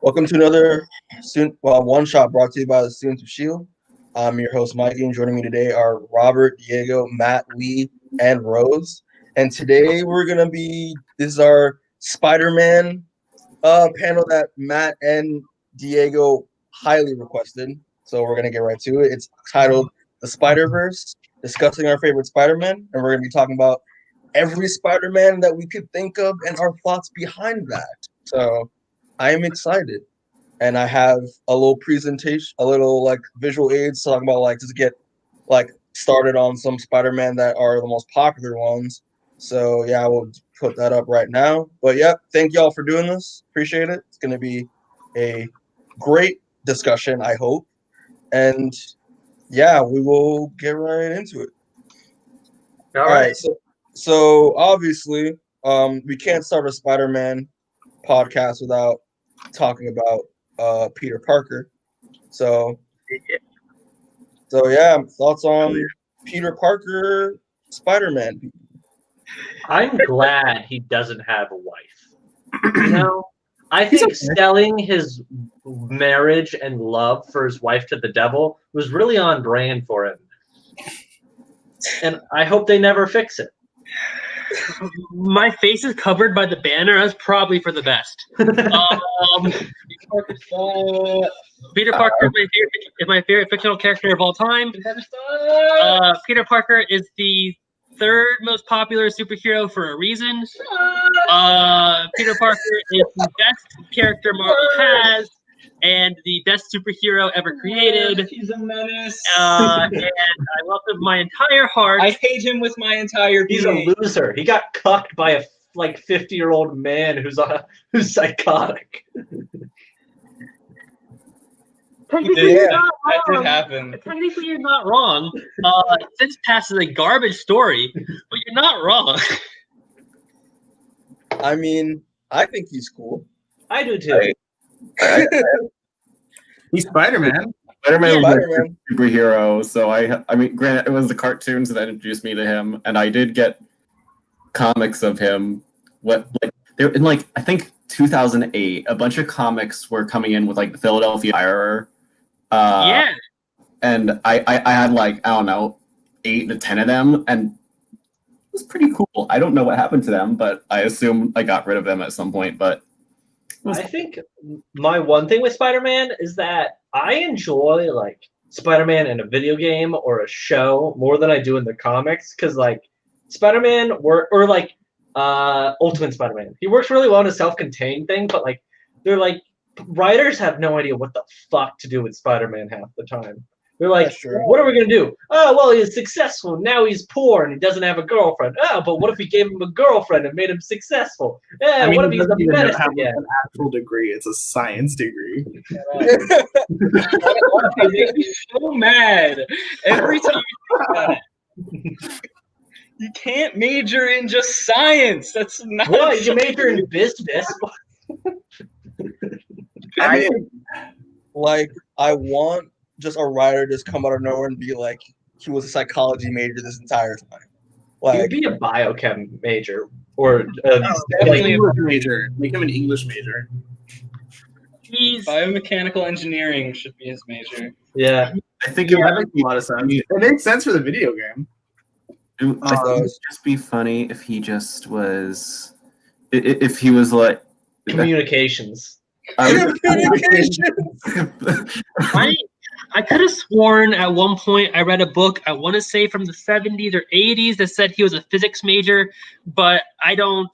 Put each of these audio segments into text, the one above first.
Welcome to another one shot brought to you by the students of S.H.I.E.L.D. I'm your host, Mikey, and joining me today are Robert, Diego, Matt, Lee, and Rose. And today this is our Spider-Man panel that Matt and Diego highly requested. So we're going to get right to it. It's titled The Spider-Verse, discussing our favorite Spider-Man, and we're going to be talking about every Spider-Man that we could think of and our thoughts behind that. So I am excited, and I have a little presentation, a little visual aids talking about just get started on some Spider-Man that are the most popular ones. So yeah, I will put that up right now. But yeah, thank y'all for doing this. Appreciate it. It's gonna be a great discussion, I hope. And yeah, we will get right into it. All right. So obviously, we can't start a Spider-Man podcast without talking about Peter Parker. So yeah, thoughts on Peter Parker, Spider-Man. I'm glad he doesn't have a wife. You know, I think selling his marriage and love for his wife to the devil was really on brand for him. And I hope they never fix it. My face is covered by the banner. That's probably for the best. Peter Parker is my favorite fictional character of all time. Peter Parker is the third most popular superhero for a reason. Peter Parker is the best character Marvel has and the best superhero ever created. He's a menace. And I love him with my entire heart. I hate him with my entire being. He's a loser. He got cucked by a 50-year-old man who's psychotic. Technically, you're not that wrong. did happen. Technically, you're not wrong. This past is a garbage story, but you're not wrong. I mean, I think he's cool. I do too. He's Spider-Man. Spider-Man was a superhero, so I mean, granted, it was the cartoons that introduced me to him, and I did get comics of him. They were in I think 2008. A bunch of comics were coming in with the Philadelphia Inquirer. Yeah. And I had I don't know, 8 to 10 of them, and it was pretty cool. I don't know what happened to them, but I assume I got rid of them at some point. But I think my one thing with Spider-Man is that I enjoy Spider-Man in a video game or a show more than I do in the comics, because Spider-Man or Ultimate Spider-Man, he works really well in a self-contained thing, but they're writers have no idea what the fuck to do with Spider-Man half the time. They're what are we going to do? Oh, well, he's successful. Now he's poor and he doesn't have a girlfriend. Oh, but what if we gave him a girlfriend and made him successcul? Yeah, what if he's a menace again? An actual degree. It's a science degree. They make me so mad every time you think about it. You can't major in just science. That's not. What? You major in business? I want just a writer just come out of nowhere and be he was a psychology major this entire time. You'd be a biochem major or definitely a major. Make him an English major. Biomechanical engineering should be his major. Yeah, I think it makes a lot of sense. It makes sense for the video game. I think it would just be funny if he just was, if he was communications. I could have sworn at one point I read a book, I want to say from the 70s or 80s, that said he was a physics major, but I don't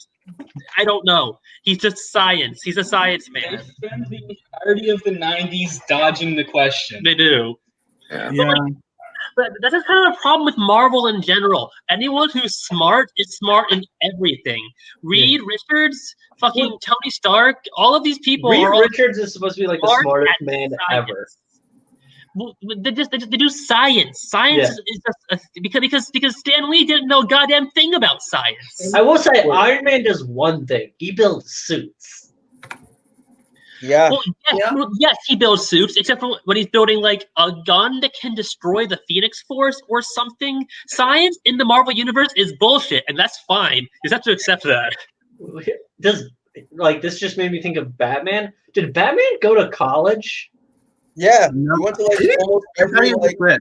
know. He's just science. He's a science man. They spend the entirety of the 90s dodging the question. They do. Yeah. But that's just kind of a problem with Marvel in general. Anyone who's smart is smart in everything. Reed Richards, fucking Tony Stark, all of these people. Reed Richards is supposed to be the smartest man ever. Well, they do science. Science is just because Stan Lee didn't know a goddamn thing about science. I will say Iron Man does one thing. He builds suits. Yeah. Well, yes, he builds suits, except for when he's building a gun that can destroy the Phoenix Force or something. Science in the Marvel universe is bullshit, and that's fine. You just have to accept that. Does like this just made me think of Batman. Did Batman go to college? Yeah, No. he went to like Did he? almost I thought every he was like rich.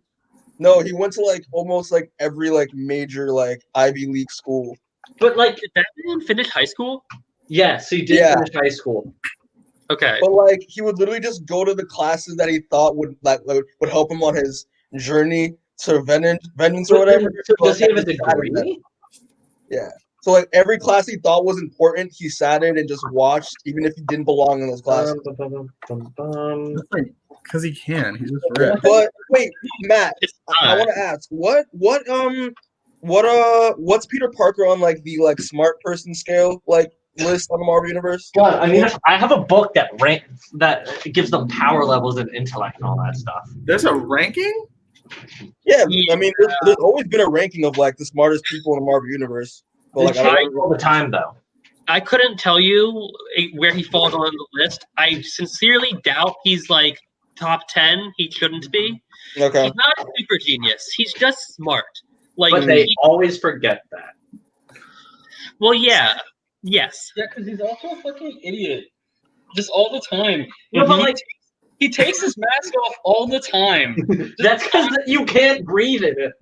no, he went to like almost like every like major like Ivy League school. But like, Did Batman finish high school? yes, he did Yeah. finish high school. Okay. But like he would literally just go to the classes that he thought would would help him on his journey to vengeance or But then, whatever. so but does he have a then sat in them. degree? Yeah. So like every class he thought was important, he sat in and just watched, even if he didn't belong in those classes. That's like because he can. He's just Yeah. rich. But wait, Matt, It's I not. want to ask, what's Peter Parker on like the like smart person scale like list on the Marvel Universe? God, I have a book that gives them power levels and intellect and all that stuff. There's a ranking? Yeah, I mean, there's always been a ranking of like the smartest people in the Marvel Universe. But They like, I change don't all the time, though. I couldn't tell you where he falls on the list. I sincerely doubt he's like top 10. He shouldn't be. okay. He's not a super genius. He's just smart. Like, But they always forget that. well, yeah, yes. Yeah, because he's also a fucking idiot. Just all the time. No, but like He takes his mask off all the time. that's because you can't breathe in it.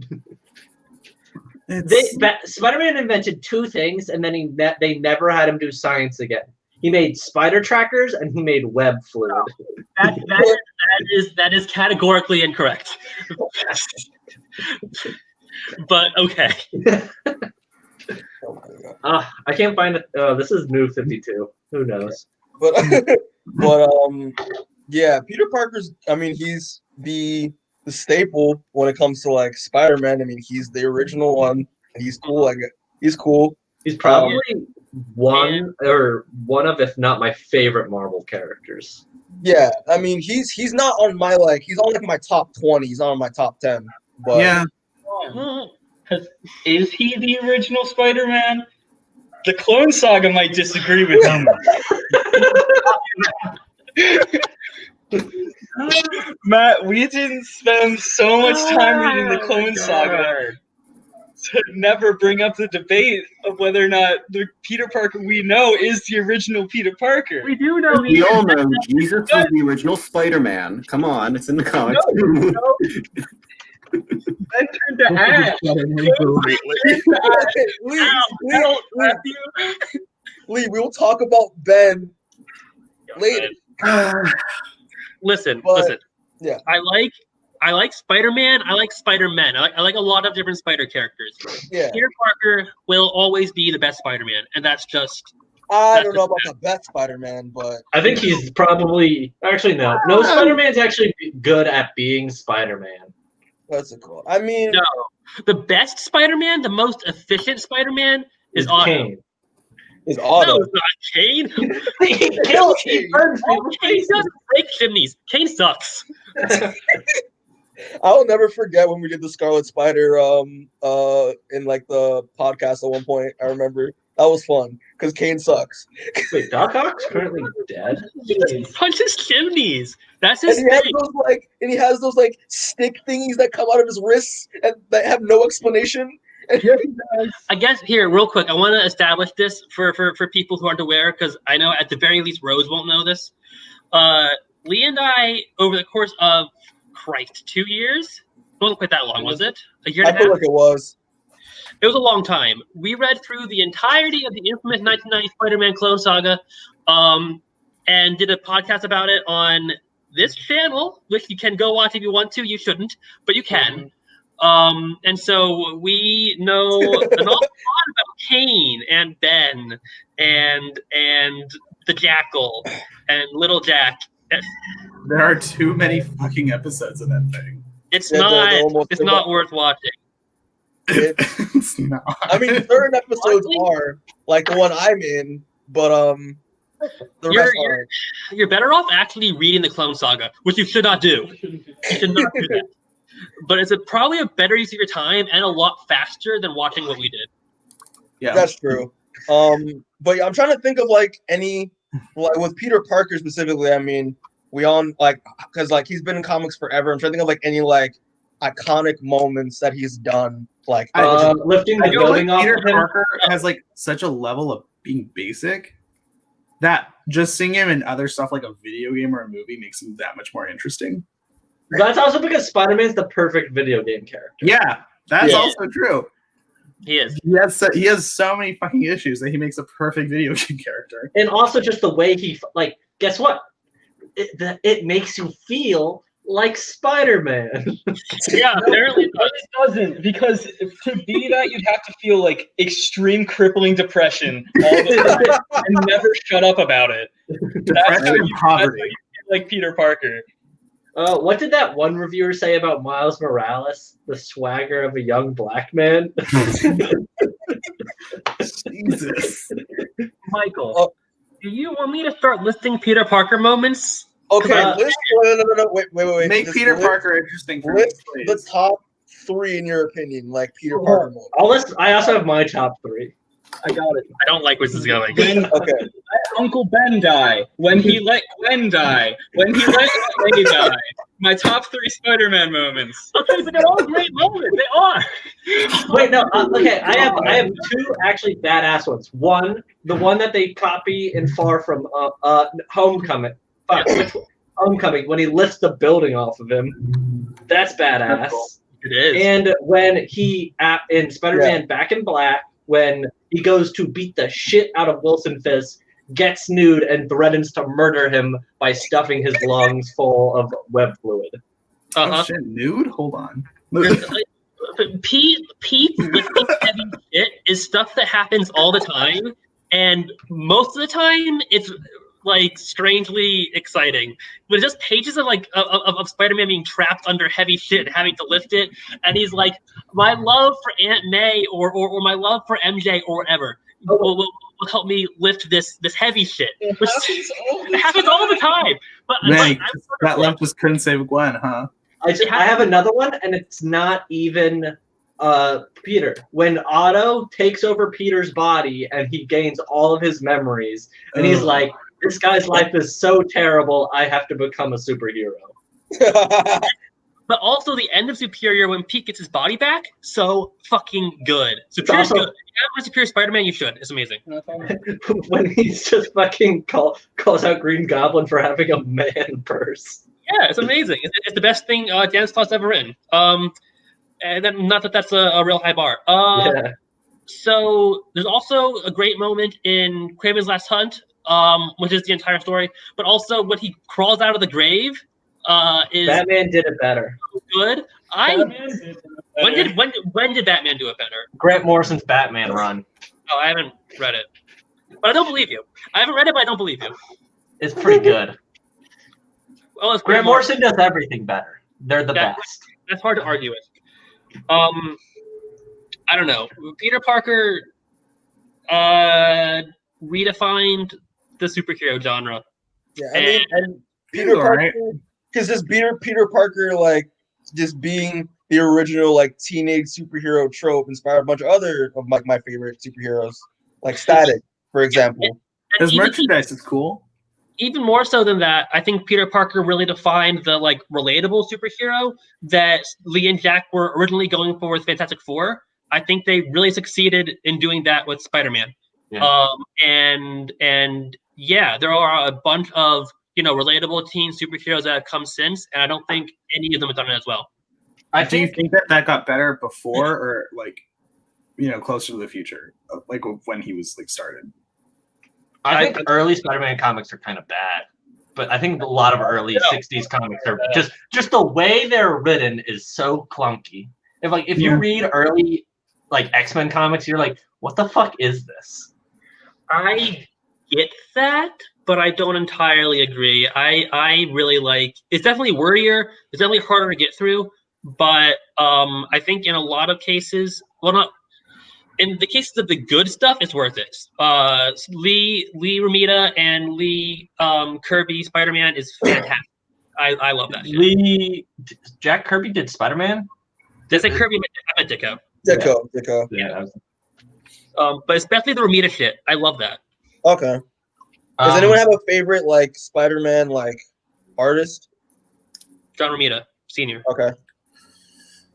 Spider-Man invented two things, and then they never had him do science again. He made spider trackers and he made web fluid. That is categorically incorrect. But okay. I can't find it. This is New 52. Who knows? But yeah, Peter Parker's. I mean, he's the staple when it comes to like Spider-Man. I mean, he's the original one. And he's cool. Like he's cool. He's probably one of, if not my favorite Marvel characters. Yeah, I mean, he's not on my like. He's on like my top 20. He's not on my top 10. But Yeah. Is he the original Spider-Man? The Clone Saga might disagree with him. Matt, we didn't spend so much time reading the Clone Saga to never bring up the debate of whether or not the Peter Parker we know is the original Peter Parker. We do know We all know Jesus was the original Spider-Man. Come on, it's in the comics. Then turned to Ash. Lee, we'll talk about Ben later. Listen. Yeah. I like Spider-Man. I like Spider-Man. I like a lot of different Spider characters. Yeah. Peter Parker will always be the best Spider-Man, and that's just. I don't know about the best Spider-Man, but I think he's probably actually no. No, Spider-Man's actually good at being Spider-Man. that's a cool. I mean, No, the best Spider-Man, the most efficient Spider-Man is Otto. Kane. is Otto. No, it's not Kane. He burns people. Kane doesn't break chimneys. Kane sucks. I'll never forget when we did the Scarlet Spider in like the podcast at one point. I remember that was fun because Kane sucks. Wait, Doc Ock's currently dead? He just punches chimneys. That's And his thing. he has those like stick thingies that come out of his wrists and that have no explanation. I guess here, real quick, I want to establish this for people who aren't aware, because I know at the very least Rose won't know this. Lee and I, over the course of 2 years? It wasn't quite that long, was it? A year and I a half? feel like it was. It was a long time. We read through the entirety of the infamous 1990 Spider-Man Clone Saga, and did a podcast about it on this channel, which you can go watch if you want to. You shouldn't, but you can. And so we know an awful lot about Kane and Ben and the Jackal and Little Jack. There are too many fucking episodes of that thing. It's Yeah, they're not. almost It's not worth watching. It's not. I mean, certain episodes are like the one I'm in, but the rest aren't. You're better off actually reading the Clone Saga, which you should not do. You should not do that. But it's probably a better use of your time and a lot faster than watching what we did. Yeah, That's true. But yeah, I'm trying to think of like any like with Peter Parker specifically. I mean, we on like because like he's been in comics forever. I'm trying to think of like any like iconic moments that he's done. Like Lifting the I feel like building off Peter of him. Parker has like such a level of being basic that just seeing him in other stuff like a video game or a movie makes him that much more interesting. That's also because Spider-Man's the perfect video game character. Yeah, that's Yeah. also true. He is. He has so many fucking issues that he makes a perfect video game character. And also just the way he, like, guess what? It makes you feel like Spider-Man. Yeah, apparently. No, it doesn't, because to be that, you'd have to feel like extreme crippling depression all the time and never shut up about it. That's how you feel like Peter Parker. What did that one reviewer say about Miles Morales? The swagger of a young black man. Jesus. Michael, do you want me to start listing Peter Parker moments? Okay, Uh, no, wait. Make Just Peter list- Parker interesting for me, List the please. top 3 in your opinion, like Peter Parker moments. I also have my top 3. I got it. I don't like where this is going. When Okay. Uncle Ben die, when he let Gwen die, when he let May die. My top 3 Spider-Man moments. Okay, but they're all great moments. They are. Wait, no. Okay, I have 2 actually badass ones. One, the one that they copy in Far From Homecoming. Fuck, which one? Homecoming, when he lifts the building off of him. That's badass. That's cool. It is. And when he in Spider-Man Back in Black, when he goes to beat the shit out of Wilson Fisk, gets nude and threatens to murder him by stuffing his lungs full of web fluid. Oh shit, nude? Hold on. Pete lifting heavy shit is stuff that happens all the time, and most of the time it's like strangely exciting. But it's just pages of like of Spider-Man being trapped under heavy shit and having to lift it, and he's like, my love for Aunt May or my love for MJ or whatever will help me lift this heavy shit. It happens all the time. But Man, that left just couldn't save Gwen, huh? I have another one, and it's not even Peter. When Otto takes over Peter's body and he gains all of his memories, and he's like, this guy's life is so terrible, I have to become a superhero. But also the end of Superior when Pete gets his body back, so fucking good. Superior's also- good. If you haven't read Superior Spider-Man, you should. It's amazing. When he's just fucking calls out Green Goblin for having a man purse. Yeah, it's amazing. It's the best thing Dan Slott's ever written. And then, not that that's a real high bar. Yeah. So there's also a great moment in Kraven's Last Hunt, which is the entire story. But also when he crawls out of the grave is Batman did it better. good. When did Batman do it better? Grant Morrison's Batman run. Oh, I haven't read it, but I don't believe you. I haven't read it, but I don't believe you. It's pretty good. Well, it's Grant Morrison does everything better. They're the That- best. That's hard to argue with. I don't know. Peter Parker redefined the superhero genre. Yeah, I mean, and Peter Parker, because this Peter Parker, like, just being the original, like, teenage superhero trope inspired a bunch of other of my favorite superheroes, like Static, for example. And His merchandise is cool. Even more so than that, I think Peter Parker really defined the like relatable superhero that Lee and Jack were originally going for with Fantastic Four. I think they really succeeded in doing that with Spider-Man. Yeah. And yeah, there are a bunch of relatable teen superheroes that have come since, and I don't think any of them have done it as well. Do you think that got better before or like closer to the future, like when he was like started? I think early Spider-Man comics are kind of bad, but I think a lot of early '60s comics are just the way they're written is so clunky. If you read early like X-Men comics, you're like, what the fuck is this? I get that, but I don't entirely agree. I really like it's definitely wordier. It's definitely harder to get through, but I think in a lot of cases, well, not. In the cases of the good stuff, it's worth it. Lee Romita and Lee Kirby Spider-Man is fantastic. I love that shit. Jack Kirby did Spider-Man? Did I say Kirby? I meant Ditko. Ditko. Yeah. But especially the Romita shit. I love that. Okay. Does anyone have a favorite like Spider-Man like artist? John Romita, Sr. Okay.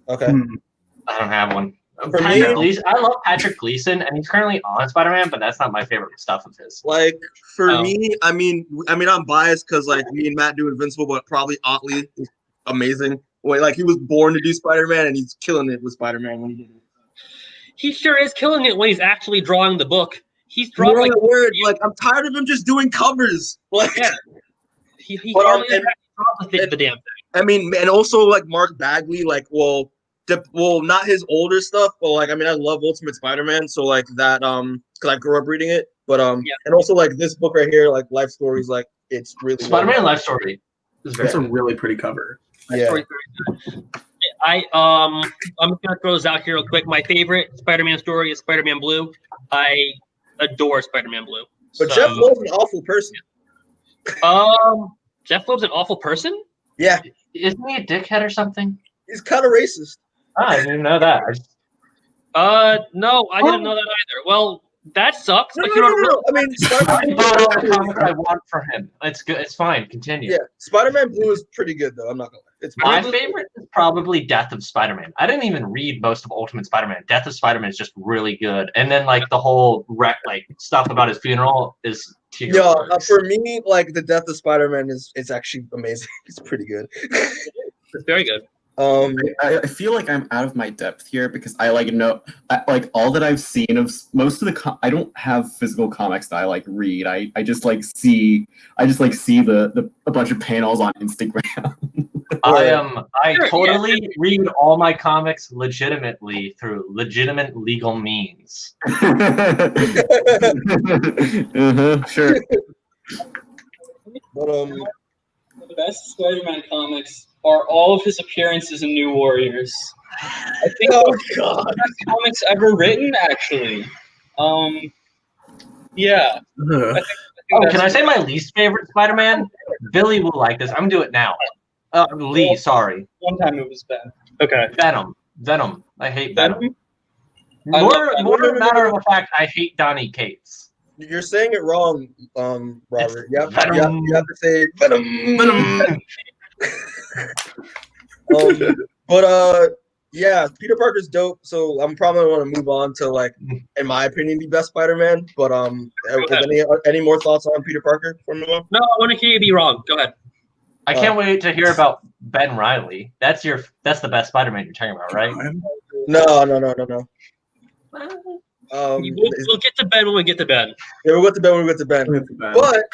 I don't have one. For me, I love Patrick Gleason, and he's currently on Spider-Man, but that's not my favorite stuff of his. like for me, I mean, I'm biased because like me and Matt do Invincible, but probably Otley is amazing. Wait, like he was born to do Spider-Man, and he's killing it with Spider-Man when he did it. He sure is killing it when he's actually drawing the book. He's drawing like word. Like I'm tired of him just doing covers. Like yeah. He But, hardly and- draws the damn thing. I mean, and also like Mark Bagley, like not his older stuff, but like I mean, I love Ultimate Spider-Man, so like that because I grew up reading it, but and also like this book right here, like Life Stories, like it's really Spider-Man Life Story is very That's a really pretty cover. yeah. I'm just gonna throw this out here real quick. My favorite Spider-Man story is Spider-Man Blue. I adore Spider-Man Blue. But Jeff Loeb's an awful person. Jeff Loeb's an awful person? Yeah, Isn't he a dickhead or something? he's kind of racist. I didn't even know that. No, I didn't know that either. Well, that sucks. No. Like, you know, I mean, I Spider-Man bought all the Blue. comics I want from him. It's good. It's fine. Continue. Yeah, Spider-Man Blue is pretty good though. I'm not gonna lie. It's My pretty good. favorite is probably Death of Spider-Man. I didn't even read most of Ultimate Spider-Man. Death of Spider-Man is just really good. And then like the whole stuff about his funeral is Yeah, for me, like the Death of Spider-Man it's actually amazing. It's pretty good. it's very good. I feel like I'm out of my depth here because I like all that I've seen of most of the I don't have physical comics that I like read. I just see the a bunch of panels on Instagram. I totally read all my comics legitimately through legitimate legal means. Sure. But The best Spider-Man comics are all of his appearances in New Warriors. I think oh those god. are the best comics ever written, actually. Yeah. Ugh. Can I say my least favorite Spider-Man? Billy will like this. I'm gonna do it now. Lee, sorry. One time it was Ben. Okay. Venom. I hate Venom. I love Venom. More matter of the fact, I hate Donny Cates. You're saying it wrong, Robert. You have Venom. to say Venom. Venom. Yeah, Peter Parker's dope. So I'm probably want to move on to like, in my opinion, the best Spider-Man. But any more thoughts on Peter Parker from the No, I want to hear you be wrong. Go ahead. I can't wait to hear about Ben Reilly. That's the best Spider-Man you're talking about, right? No. We'll get to Ben when we get to Ben. Yeah, we'll get to Ben when we get to Ben. But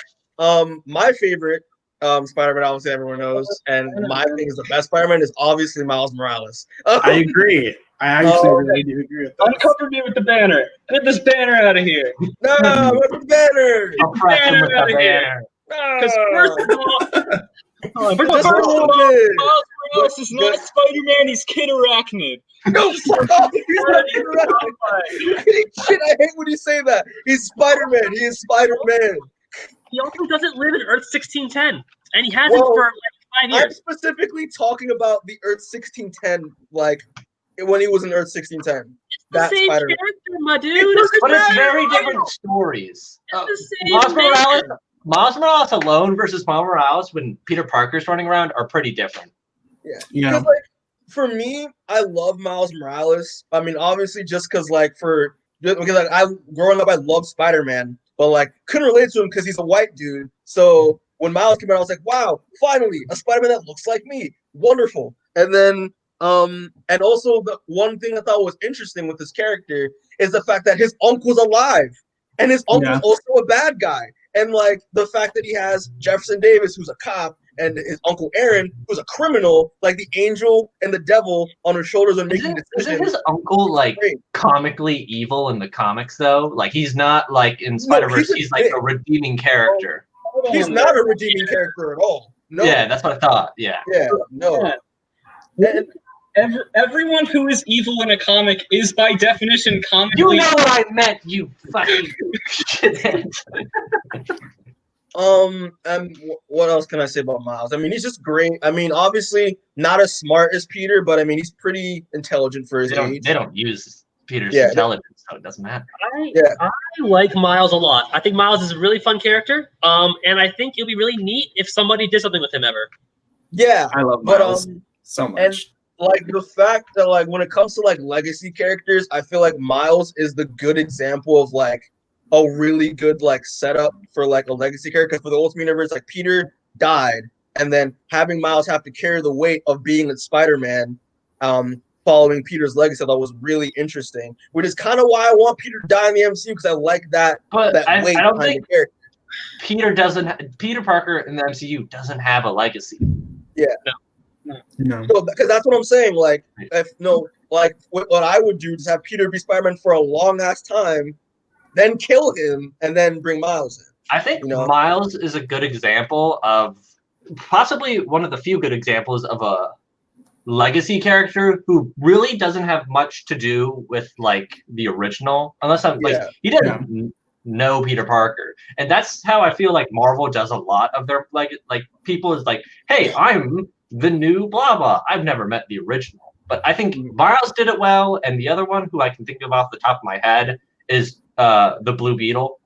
my favorite Spider-Man, obviously everyone knows, and my thing is the best Spider-Man is obviously Miles Morales. I agree. I actually really do agree with that. Uncover me with the banner. Get this banner out of here. No, where's the banner? I'll press him with Banner the outta here. banner. Because first of all, Morales is not Spider-Man, he's Kid Arachnid. No, fuck off. He's not Shit, I hate when you say that. He's Spider-Man. He is Spider-Man. He also doesn't live in Earth 1610, and he hasn't for like 5 I'm years. specifically talking about the Earth 1610, like when he was in Earth 1610. It's the That's same Spider-Man. character, my dude. But it's very different stories. It's the same Miles Morales alone versus Miles Morales when Peter Parker's running around are pretty different. Yeah. Yeah. Because, like, for me, I love Miles Morales. I mean, obviously, just because, like, growing up, I loved Spider-Man, but, like, couldn't relate to him because he's a white dude. So when Miles came out, I was like, wow, finally, a Spider-Man that looks like me. Wonderful. And then, and also the one thing I thought was interesting with this character is the fact that his uncle's alive. And his uncle's also a bad guy. And, like, the fact that he has Jefferson Davis, who's a cop, and his Uncle Aaron, who's a criminal, like the angel and the devil on his shoulders are making decisions. Isn't his uncle, like, comically evil in the comics, though? Like, he's not, like, in Spider-Verse, he's like a redeeming character. He's not a redeeming character at all. No. Yeah, that's what I thought. Yeah. Yeah, no. Yeah. Everyone who is evil in a comic is by definition comically. You know what I meant, you fucking shithead. What else can I say about Miles? I mean, he's just great. I mean, obviously not as smart as Peter, but I mean, he's pretty intelligent for his age. They don't use Peter's intelligence, so it doesn't matter. I like Miles a lot. I think Miles is a really fun character. And I think it'd be really neat if somebody did something with him ever. Yeah, I love Miles so much. like the fact that like when it comes to like legacy characters, I feel like Miles is the good example of like a really good like setup for like a legacy character. For the Ultimate Universe, like Peter died, and then having Miles have to carry the weight of being a Spider-Man, following Peter's legacy, I thought was really interesting. Which is kind of why I want Peter to die in the MCU, because I like that weight I don't behind think the character. Peter Parker in the MCU doesn't have a legacy. Yeah. No. No, because that's what I'm saying. Like, what I would do is have Peter be Spider-Man for a long ass time, then kill him, and then bring Miles in. I think Miles is a good example of possibly one of the few good examples of a legacy character who really doesn't have much to do with like the original, unless he didn't know Peter Parker, and that's how I feel like Marvel does a lot of their like people is like, hey, I'm the new blah blah. I've never met the original, but I think Miles did it well, and the other one who I can think of off the top of my head is the Blue Beetle,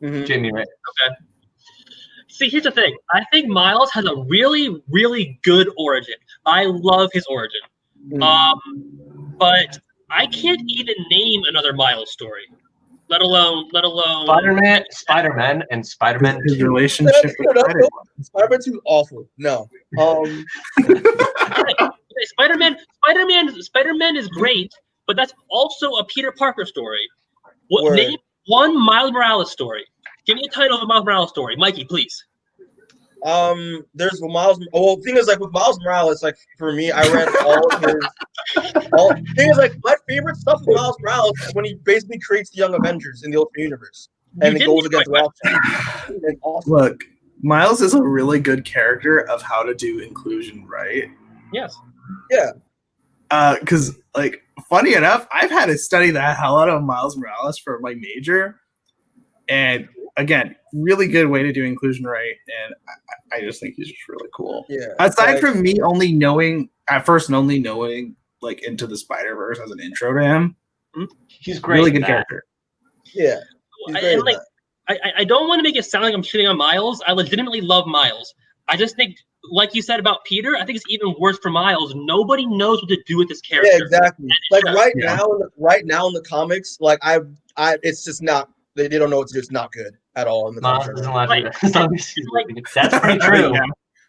Jamie Ray. Okay. See, here's the thing. I think Miles has a really, really good origin. I love his origin. But I can't even name another Miles story. Let alone Spider-Man and Spider-Man His 2. relationship with Spider-Man 2 is awful. No. Spider-Man is great, but that's also a Peter Parker story. Name one Miles Morales story. Give me a title of a Miles Morales story. Mikey, please. There's Miles. Well, the thing is, like with Miles Morales, like for me, I read all of his. Thing is, like my favorite stuff with Miles Morales is when he basically creates the Young Avengers in the Ultimate Universe, and it goes against Rock. Awesome. Look, Miles is a really good character of how to do inclusion, right? Yes. Yeah. Because like, funny enough, I've had to study the hell out of Miles Morales for my major, and again, really good way to do inclusion right, and I just think he's just really cool. Yeah. Aside from me only knowing like Into the Spider-Verse as an intro to him, he's great. Really good character. Yeah. I don't want to make it sound like I'm shitting on Miles. I legitimately love Miles. I just think, like you said about Peter, I think it's even worse for Miles. Nobody knows what to do with this character. Yeah, exactly. Like right now in the comics, like it's just not. They don't know what to do. It's not good at all in the comics. That's pretty true.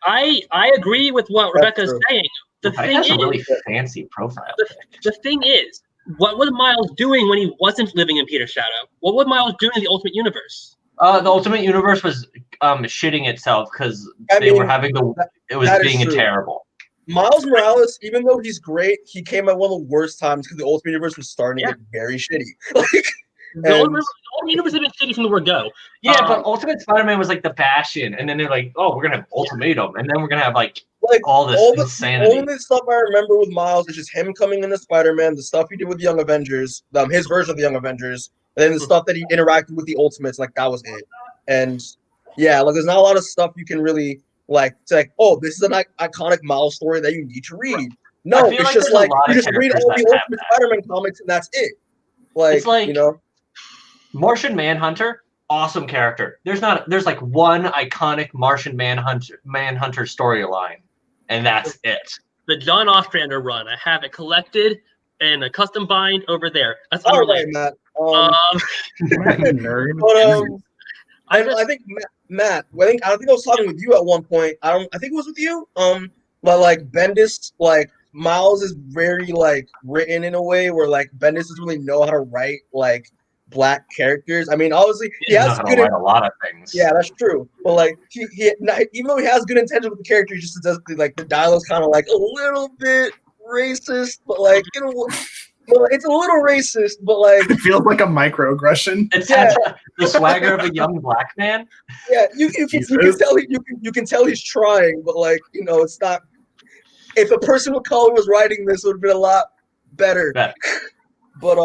I agree with what Rebecca's saying. The thing is, a really fancy profile. The thing is, what was Miles doing when he wasn't living in Peter's shadow? What was Miles doing in the Ultimate Universe? The Ultimate Universe was shitting itself because they were having it was being terrible. Miles Morales, even though he's great, he came at one of the worst times because the Ultimate Universe was starting to get very shitty. The Ultimate Universe has been shitty from the word go. Yeah, but Ultimate Spider-Man was like the bastion, and then they're like, "Oh, we're gonna have Ultimatum," and then we're gonna have like all this insanity. The only stuff I remember with Miles is just him coming into Spider-Man, the stuff he did with the Young Avengers, his version of the Young Avengers, and then the stuff that he interacted with the Ultimates. Like that was it. And yeah, like there's not a lot of stuff you can really like say, "Oh, this is an iconic Miles story that you need to read." No, it's like just like you just read all the Ultimate Spider-Man comics and that's it. It's like Martian Manhunter, awesome character. There's like one iconic Martian Manhunter storyline, and that's it. The John Ostrander run. I have it collected in a custom bind over there. That's unrelated. Matt. I think Matt. I think I was talking with you at one point. I think it was with you. But like Bendis, like Miles is very like written in a way where like Bendis doesn't really know how to write like Black characters. I mean, obviously he has good a lot of things. Yeah, that's true. But like he even though he has good intention with the character, he just does like the dialogue's kind of like a little bit racist, but like it's a little racist, but like it feels like a microaggression. It's the swagger of a young Black man. Yeah, you can tell he's trying, but like it's not. If a person of color was writing this, it would have been a lot better. But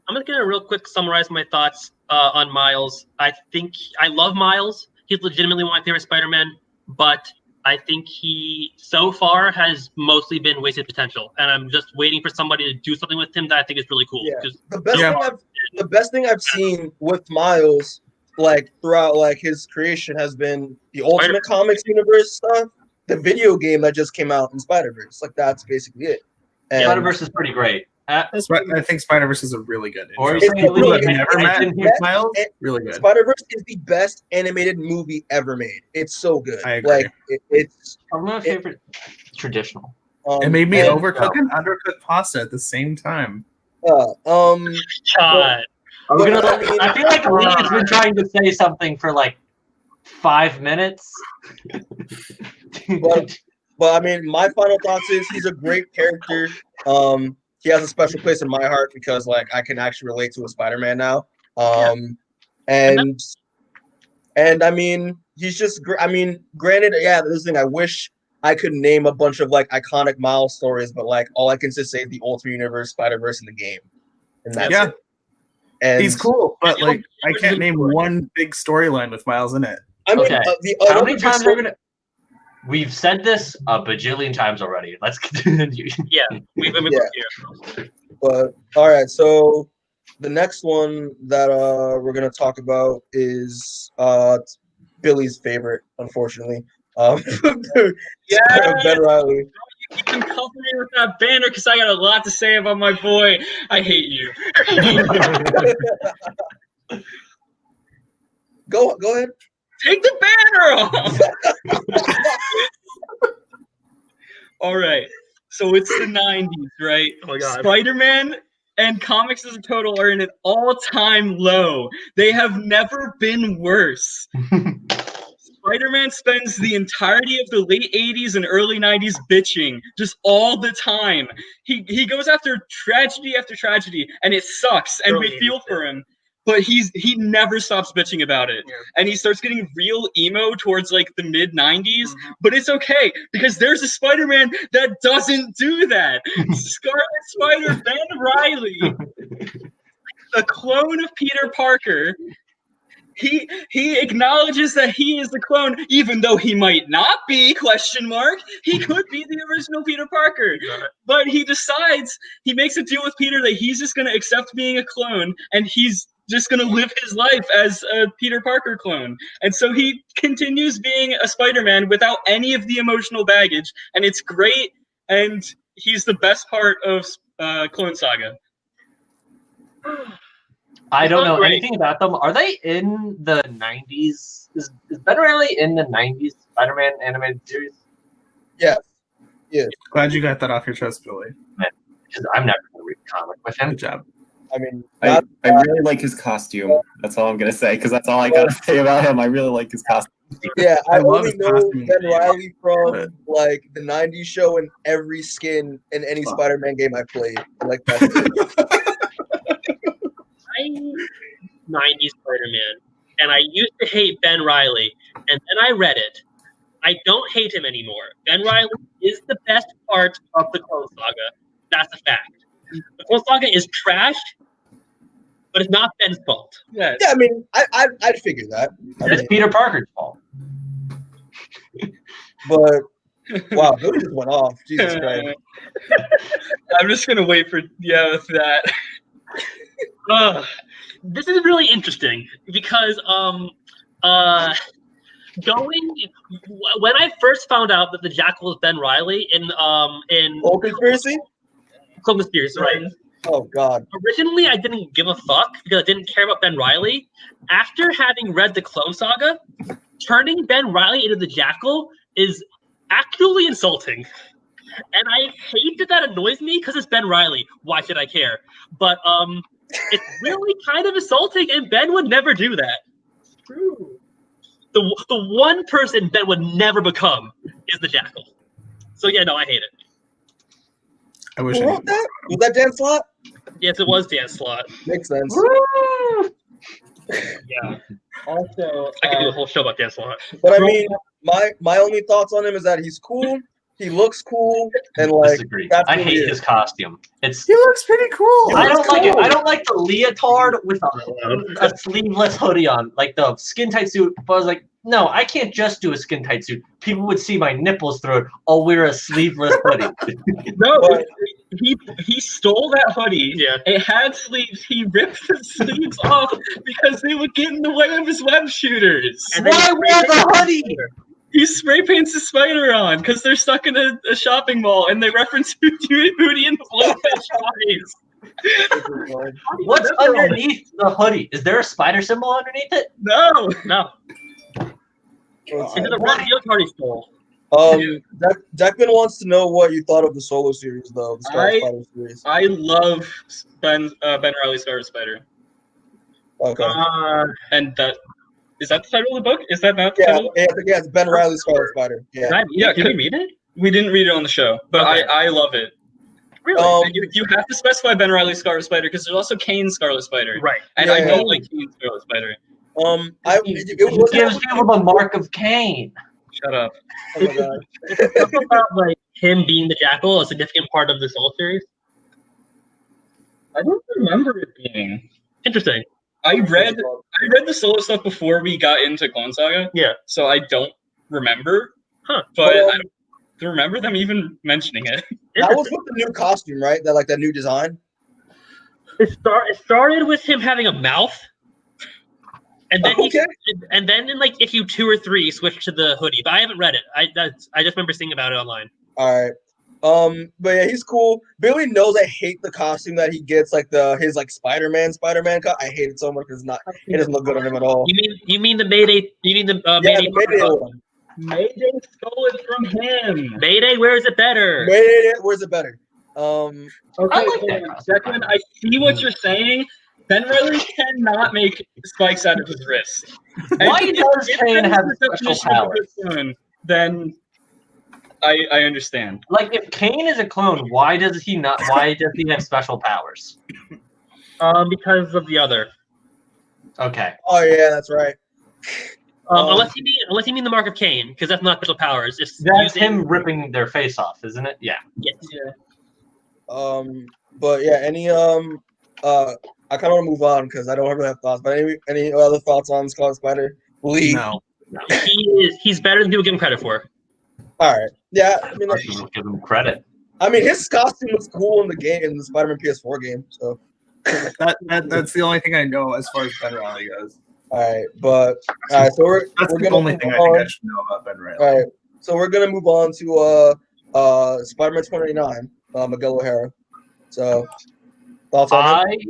I'm just gonna real quick summarize my thoughts on Miles. I think I love Miles. He's legitimately one of my favorite Spider-Men, but I think he so far has mostly been wasted potential, and I'm just waiting for somebody to do something with him that I think is really cool. Yeah. The best thing I've seen with Miles, like throughout like his creation, has been the Ultimate Comics universe stuff. the video game that just came out in Spider-Verse. Like that's basically it. And Spider-Verse is pretty great. I think Spider-Verse is a really good Or intro. you say, People Lee, that never I met didn't hear- Miles, really good. Spider-Verse is the best animated movie ever made. It's so good. I agree. Like it's my favorite traditional. It made me and, overcook and undercook pasta at the same time. God. I feel like Lee has been trying to say something for like 5 minutes. But I mean, my final thoughts is he's a great character. He has a special place in my heart because like I can actually relate to a Spider-Man now. And I mean, he's just. I mean, granted, yeah, this thing. I wish I could name a bunch of like iconic Miles stories, but like all I can just say is the Ultimate Universe, Spider-Verse, in the game, and that's it. And he's cool, but like I can't name one big storyline with Miles in it. I mean, how many times are we gonna? We've said this a bajillion times already. Let's continue. We've been here. But all right, so the next one that we're gonna talk about is Billy's favorite, unfortunately. Ben Reilly. You can cover me with that banner because I got a lot to say about my boy. I hate you. Go ahead. Take the banner off. All right. So it's the 90s, right? Oh my God. Spider-Man and comics as a total are in an all-time low. They have never been worse. Spider-Man spends the entirety of the late 80s and early 90s bitching, just all the time. He goes after tragedy after tragedy, and it sucks, and we feel for him. But he never stops bitching about it. Yeah. And he starts getting real emo towards like the mid-90s. But it's okay, because there's a Spider-Man that doesn't do that. Scarlet Spider Ben Reilly, a clone of Peter Parker. He acknowledges that he is the clone, even though he might not be, ? He could be the original Peter Parker. But he decides, he makes a deal with Peter that he's just going to accept being a clone, and he's just going to live his life as a Peter Parker clone. And so he continues being a Spider-Man without any of the emotional baggage, and it's great, and he's the best part of Clone Saga. I don't know anything about them. Are they in the 90s? Is Ben Reilly in the 90s Spider-Man animated series? Yeah. Glad you got that off your chest, Billy. Because I'm never going to read a comic with him. Good job. I mean, I really like his costume. That's all I'm gonna say, because that's all I gotta say about him. I really like his costume. Yeah, I love only his know costume. Ben Reilly from like the 90s show and every skin in any Spider-Man game I played. Like that. I'm 90s Spider-Man, and I used to hate Ben Reilly, and then I read it. I don't hate him anymore. Ben Reilly is the best part of the Clone Saga. That's a fact. The Clone Saga is trash, but it's not Ben's fault. Yes. Yeah, I mean, I'd figure that. It's Peter Parker's fault. But wow, Billy just went off. Jesus Christ. I'm just gonna wait for that. This is really interesting because when I first found out that the Jackal was Ben Reilly in Old Conspiracy? Clone Conspiracy, right? Oh God. Originally, I didn't give a fuck because I didn't care about Ben Reilly. After having read the Clone Saga, turning Ben Reilly into the Jackal is actually insulting. And I hate that annoys me because it's Ben Reilly. Why should I care? But it's really kind of insulting, and Ben would never do that. True. The one person Ben would never become is the Jackal. So yeah, no, I hate it. I wish Who I wrote that? Was that Dan Slott? Yes, it was Dan Slott. Makes sense. Yeah. Also, I could do a whole show about Dan Slott. But I mean, my only thoughts on him is that he's cool. He looks cool, and like disagree. that's I who he hate is. his costume. He looks pretty cool. I don't like it. I don't like the leotard with a sleeveless hoodie on, like the skin tight suit. But I was like, no, I can't just do a skin tight suit. People would see my nipples through it. I'll wear a sleeveless hoodie. No, But- he stole that hoodie. Yeah. It had sleeves. He ripped the sleeves off because they would get in the way of his web shooters. And then Why wear the hoodie? he spray paints the spider on because they're stuck in a shopping mall and they reference Hootie and the blowfish eyes. What's underneath the hoodie? Is there a spider symbol underneath it? No. It's the red field party stole. Declan wants to know what you thought of the solo series, though. The Scarlet Spider series. I love Ben Reilly Scarlet Spider. Okay. And that is that the title of the book? Is that not the Yeah, title? yeah, it's Ben Reilly Scarlet Spider. Yeah. Did we read it? We didn't read it on the show, but Okay. I love it. Really? You have to specify Ben Reilly Scarlet Spider because there's also Kane Scarlet Spider. Right. And Yeah, I yeah. don't like Kane Scarlet Spider. It Gives was people the mark of Cain. Shut up. oh my god. It's stuff about like him being the Jackal a significant part of this whole series. I don't remember it being. Interesting. I read the solo stuff before we got into Clone Saga. Yeah. So I don't remember. Huh. But I don't remember them even mentioning it. That was with the new costume, right? That new design. It started with him having a mouth, and then and then in like issue 2 or 3 switched to the hoodie. But I haven't read it. I just remember seeing about it online. All right. But yeah, he's cool. Billy knows I hate the costume that he gets, like his Spider-Man cut. I hate it so much because it doesn't look good on him at all. You mean the Mayday? You mean the Mayday? The Mayday one. Mayday stole it from him. Mayday, where is it better? Mayday, where's it better? Okay, I like that. Declan, I see what you're saying. Ben Reilly cannot make spikes out of his wrist. Why does Kane have special powers? Then I understand. Like, if Kane is a clone, why does he not? Why does he have special powers? Because of the other. Okay. Oh yeah, that's right. Unless you mean the Mark of Cain, because that's not special powers. It's That's him ripping their face off, isn't it? Yeah. Yes. But yeah, I kind of want to move on because I don't really have thoughts. But any other thoughts on Scarlet Spider? Lee? No. He's better than people give him credit for. All right. Yeah, I mean, Give him credit. his costume was cool in the game, in the Spider-Man PS4 game. So That's the only thing I know as far as Ben Reilly goes. all right, but all right. So That's we're the gonna only move thing I on. think I should know about Ben Reilly. All right, so we're gonna move on to Spider-Man 2099, Miguel O'Hara. So thoughts on it?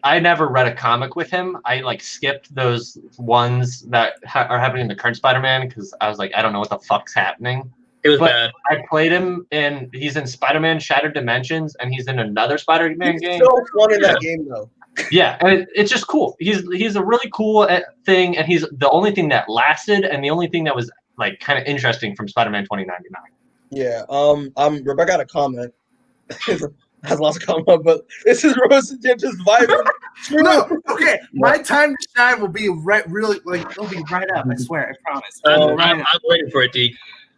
I never read a comic with him. I skipped those ones that are happening in the current Spider-Man because I was like, I don't know what the fuck's happening. It was But bad. I played him he's in Spider-Man Shattered Dimensions, and he's in another Spider-Man He's game. so fun in that game, though. Yeah, and it's just cool. He's a really cool thing, and he's the only thing that lasted, and the only thing that was kind of interesting from Spider-Man 2099. Yeah. Rebecca had a comment. Has lots of comment, but this is Rose and Jim just vibing. No, okay. My time to shine will be really it'll be right up. I swear, I promise. I'm waiting for it, Deke.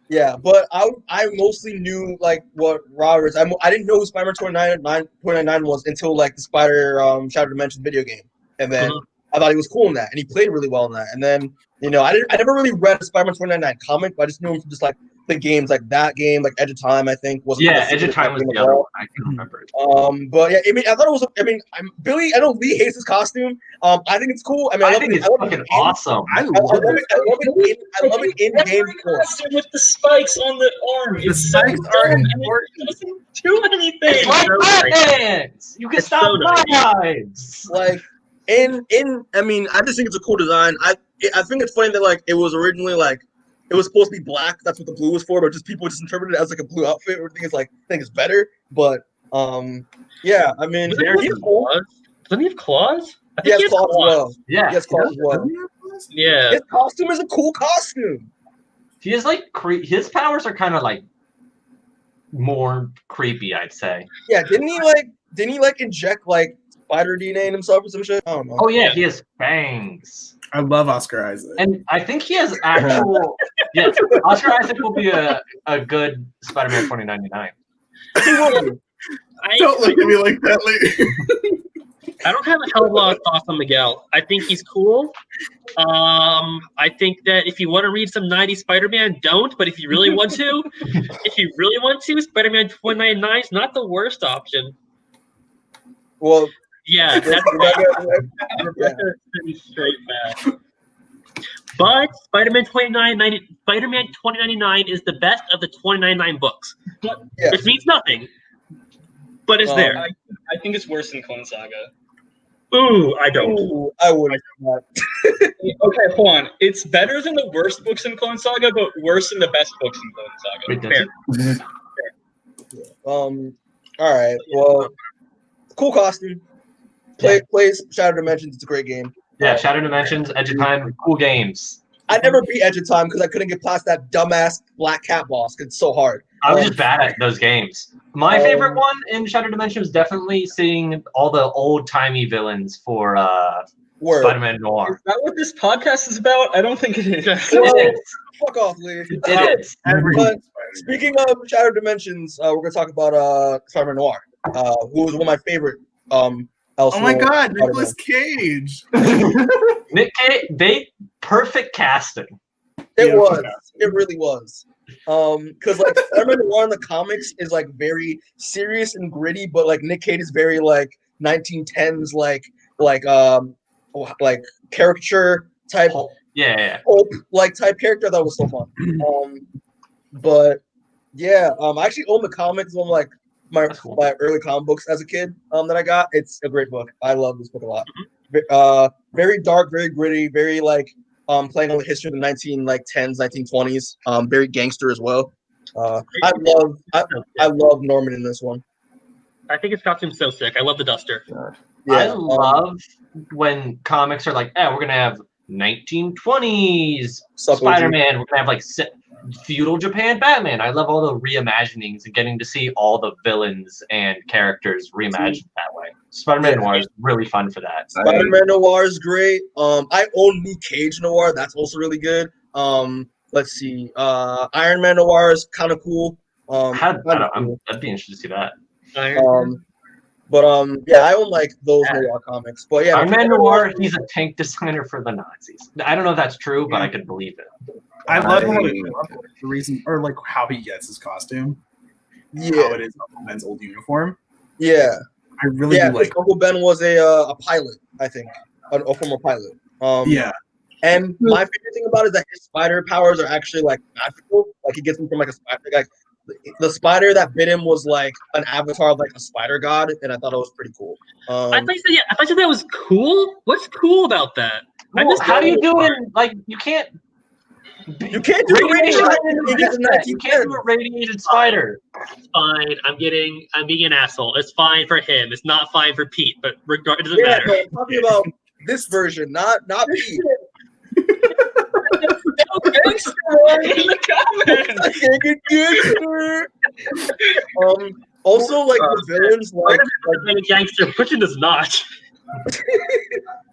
Yeah, but I mostly knew what Roberts. I didn't know who Spider-Man 2099 was until the Spider Shattered Dimensions video game, and then I thought he was cool in that, and he played really well in that. And then I never really read a Spider-Man 2099 comic, but I just knew him from just the games That game, Edge of Time, I think was. Yeah, Edge of Time was the other one. I can remember it. But yeah, I thought it was. Billy. I know Lee hates his costume. I think it's cool. I think it's fucking awesome. I love it in game form. With the spikes on the arm. The spikes are important. It doesn't do anything. It's like Batman's. You can stop my eyes. I just think it's a cool design. I think it's funny that it was originally it was supposed to be black. That's what the blue was for, but people just interpreted it as a blue outfit. Everything is think it's better, but yeah. He's cool. Doesn't he have claws? I He think has claws as well. Yeah. He has claws as well. Yeah. His costume is a cool costume. He is his powers are kind of more creepy, I'd say. Yeah, didn't he inject spider DNA in himself or some shit? I don't know. Oh yeah, he has fangs. I love Oscar Isaac. And I think he has actual. Yeah, Oscar Isaac will be a good Spider-Man 2099. Don't look at me like that, Lee. I don't have a hell of a lot of thoughts on Miguel. I think he's cool. I think that if you want to read some 90s Spider-Man, don't. But if you really want to, Spider-Man 2099 is not the worst option. Well, yeah, that's Rebecca, straight back. But Spider-Man 2099 is the best of the 2099 books, Yeah. which means nothing. But it's there. I think it's worse than Clone Saga. Ooh, I don't. Ooh, I wouldn't. Okay, hold on. It's better than the worst books in Clone Saga, but worse than the best books in Clone Saga. Wait, does Fair. it? All right. Well, cool costume. Plays Shattered Dimensions. It's a great game. Yeah, Shattered Dimensions, Edge of Time, cool games. I never beat Edge of Time because I couldn't get past that dumbass Black Cat boss. 'Cause it's so hard. I was just bad at those games. My favorite one in Shattered Dimensions was definitely seeing all the old-timey villains for Word. Spider-Man Noir. Is that what this podcast is about? I don't think it is. Well, It is. fuck off, Lee. It is. But speaking of Shattered Dimensions, we're gonna talk about Spider-Man Noir, who was one of my favorite. Oh my God, Nicolas Cage! Nick Cage, perfect casting. It was. It really was. Because like Spider-Man Noir in the comics is like very serious and gritty, but like Nick Cage is very like 1910s like caricature type. Yeah. Hope like type character. That was so fun. But yeah, I actually own the comics. One of like my early comic books as a kid that I got. It's a great book. I love this book a lot. Very dark, very gritty, very like playing on the history of the 1920s. Very gangster as well. I love Norman in this one. I think his costume's so sick. I love the duster. Yeah, I love when comics are like, we're gonna have 1920s Spider-Man. We're gonna have like feudal Japan Batman. I love all the reimaginings and getting to see all the villains and characters reimagined that way. Spider-Man Noir is really fun for that. Spider-Man Noir is great. I own Luke Cage Noir. That's also really good. Let's see. Iron Man Noir is kind of cool. I'd be interested to see that. Yeah, I own like those Noir comics. But yeah, Iron Man Noir, he's a tank designer for the Nazis. I don't know if that's true, but I could believe it. I love the reason, or like how he gets his costume. Yeah, how it is Uncle Ben's old uniform. Yeah, I really do like. Uncle Ben was a pilot, I think, a former pilot. Yeah. And my favorite thing about it is that his spider powers are actually like magical. Like he gets them from like a spider. Like the spider that bit him was like an avatar of like a spider god, and I thought it was pretty cool. I thought you said that was cool. What's cool about that? Well, how do you do it? Like you can't do radiation. You can't do a radiated spider. It's fine. I'm being an asshole. It's fine for him. It's not fine for Pete. But it doesn't matter. But I'm talking about this version, not Pete. Thanks in the comments. Also, like the villains, like a gangster pushing this notch.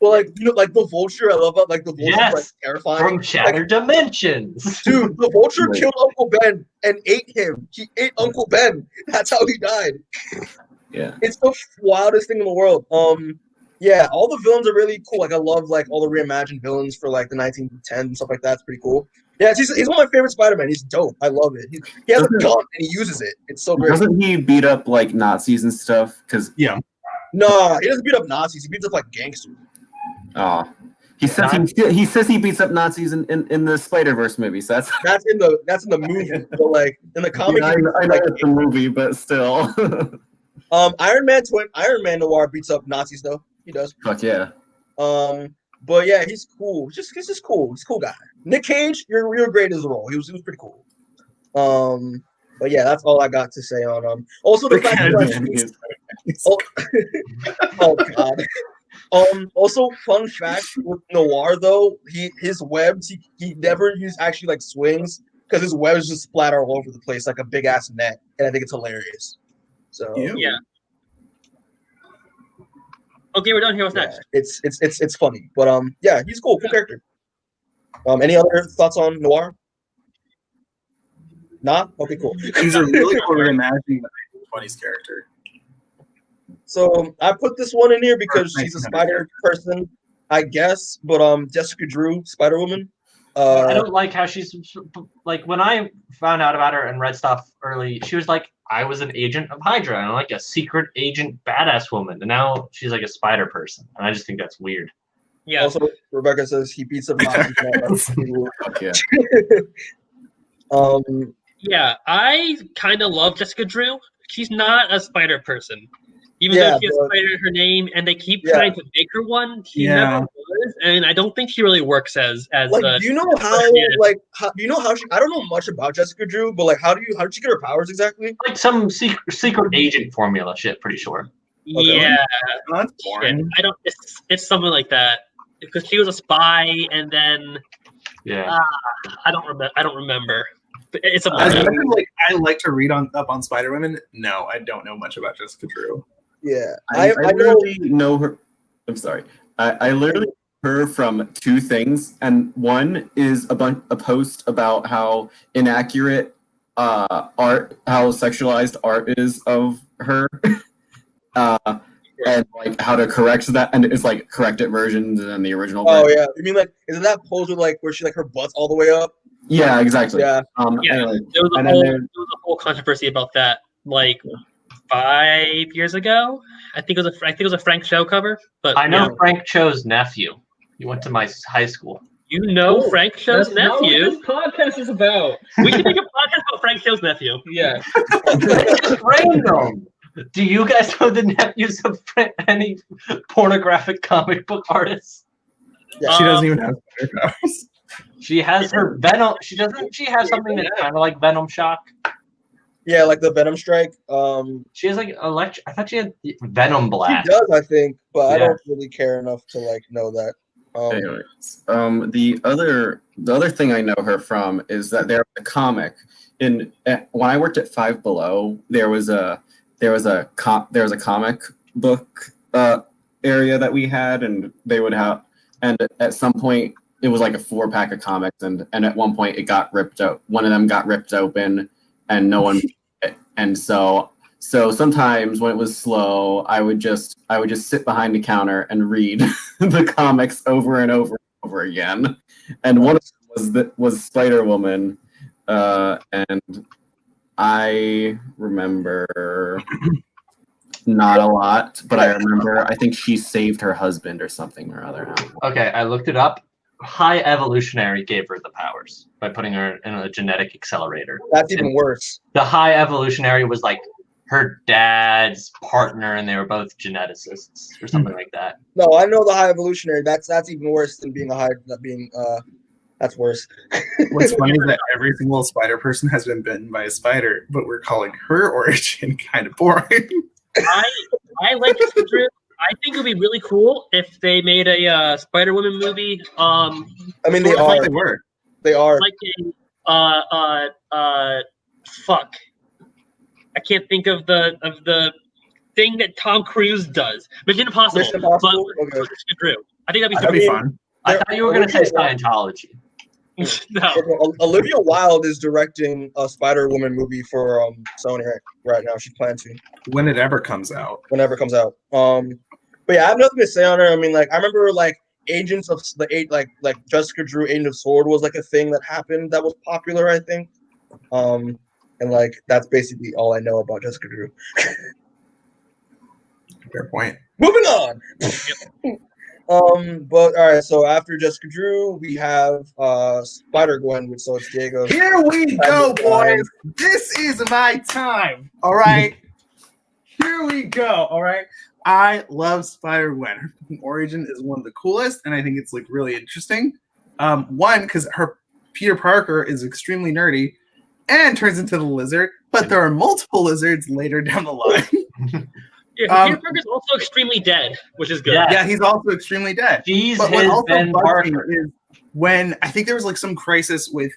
Well, like like the Vulture. I love that. Like the Vulture, like terrifying. From Shattered Dimensions, dude. The Vulture killed Uncle Ben and ate him. He ate Uncle Ben. That's how he died. Yeah, it's the wildest thing in the world. Yeah, all the villains are really cool. Like I love like all the reimagined villains for like the 1910s and stuff like that. It's pretty cool. Yeah, he's one of my favorite Spider-Man. He's dope. I love it. He has a gun and he uses it. It's so great. Doesn't he beat up like Nazis and stuff? Because no, he doesn't beat up Nazis. He beats up like gangsters. Oh, he says he beats up Nazis in the Spider-Verse movie. So that's in the movie. But like in the comic, I know it's the movie, but still. Iron Man Noir beats up Nazis though. He does. Fuck yeah. But yeah, he's cool. He's just cool. He's a cool guy. Nick Cage, you're great as a role. He was pretty cool. But yeah, that's all I got to say on Also the fact that oh god. Also fun fact with Noir though, his webs he never actually like swings because his webs just splatter all over the place like a big ass net, and I think it's hilarious. So yeah. Okay, we're done here. What's next? It's funny, but yeah, he's cool character. Any other thoughts on Noir? Nah? Okay, cool. He's a really cool reimagining the 1920s character. So I put this one in here because she's a spider person, I guess. But Jessica Drew, Spider Woman. I don't like how she's like when I found out about her and read stuff early. She was like, I was an agent of Hydra and I'm like a secret agent badass woman, and now she's like a spider person, and I just think that's weird. Yeah. Also, Rebecca says he beats up Nazis. Fuck yeah. Yeah, I kind of love Jessica Drew. She's not a spider person. Even Yeah, though she has but- spider in her name, and they keep Yeah. trying to make her one, she never was, and I don't think she really works as like, the. do you know how? Like, do you know how she? I don't know much about Jessica Drew, but like, how did she get her powers exactly? Like some secret agent formula shit, pretty sure. Yeah, That's boring. I don't. It's something like that because she was a spy, and then Yeah. I don't remember. But it's a As much as, like, I like to read up on Spider Women. No, I don't know much about Jessica Drew. Yeah, I I know. literally know her. I'm sorry. I literally know her from two things, and one is a post about how inaccurate art, how sexualized art is of her, and like how to correct that, and it's like corrected versions and the original. Oh version. yeah, you mean like isn't that pose with like where she like her butt's all the way up? Yeah, exactly. Yeah. Anyway, there was and a then there was a whole controversy about that, like 5 years ago. I think it was a Frank Cho cover. But I know yeah. Frank Cho's nephew. He went to my high school. You know Cool. Frank Cho's That's not what nephew. this podcast is about. We should make a podcast about Frank Cho's nephew. Yeah. Random. Do you guys know the nephews of any pornographic comic book artists? Yeah. She doesn't even have spider powers. She has her Venom. She has something that's kind of like Venom Shock. Yeah, like the Venom Strike. She has like I thought she had Venom She Blast. does, I think, but I Yeah. don't really care enough to like know that. anyways, the other thing I know her from is that there was a comic when I worked at Five Below. There was a comic book area that we had, and they would have, and at some point it was like a 4-pack of comics, and at one point it got ripped out. One of them got ripped open, and no one. And so sometimes when it was slow, I would just sit behind the counter and read the comics over and over and over again. And one of them was Spider Woman, and I remember not a lot, but I remember I think she saved her husband or something or other. Okay, I looked it up. High Evolutionary gave her the powers by putting her in a genetic accelerator. That's even worse. The High Evolutionary was like her dad's partner, and they were both geneticists or something like that. No, I know the High Evolutionary. That's even worse than being that's worse. What's funny is that every single spider person has been bitten by a spider, but we're calling her origin kind of boring. I like Jessica Drew. I think it would be really cool if they made a Spider-Woman movie. I mean, they I are. thought they were. They are. Like fuck. I can't think of the thing that Tom Cruise does. Mission Impossible. Mission Impossible? But Okay. Jessica Drew. I think that'd be That'd super be mean- fun. I thought you were going to say Scientology. No. Olivia Wilde is directing a Spider-Woman movie for Sony right now. She plans to When it ever comes out. whenever it comes out. But yeah, I have nothing to say on her. I mean, like I remember like Agents of the Eight, like Jessica Drew, Agent of S.H.I.E.L.D. was like a thing that happened that was popular, I think. And like that's basically all I know about Jessica Drew. Fair point. Moving on. But all right, so after Jessica Drew, we have Spider-Gwen, which so it's Diego. Here we go, boys. This is my time. All right. Here we go. All right. I love Spider-Gwen. Her origin is one of the coolest, and I think it's like really interesting. One, because her Peter Parker is extremely nerdy and turns into the lizard, but there are multiple lizards later down the line. Yeah, Peter Parker's also extremely dead, which is good. Yeah. Yeah, he's also extremely dead. She's But what his also Ben bugs me Parker. is when I think there was like some crisis with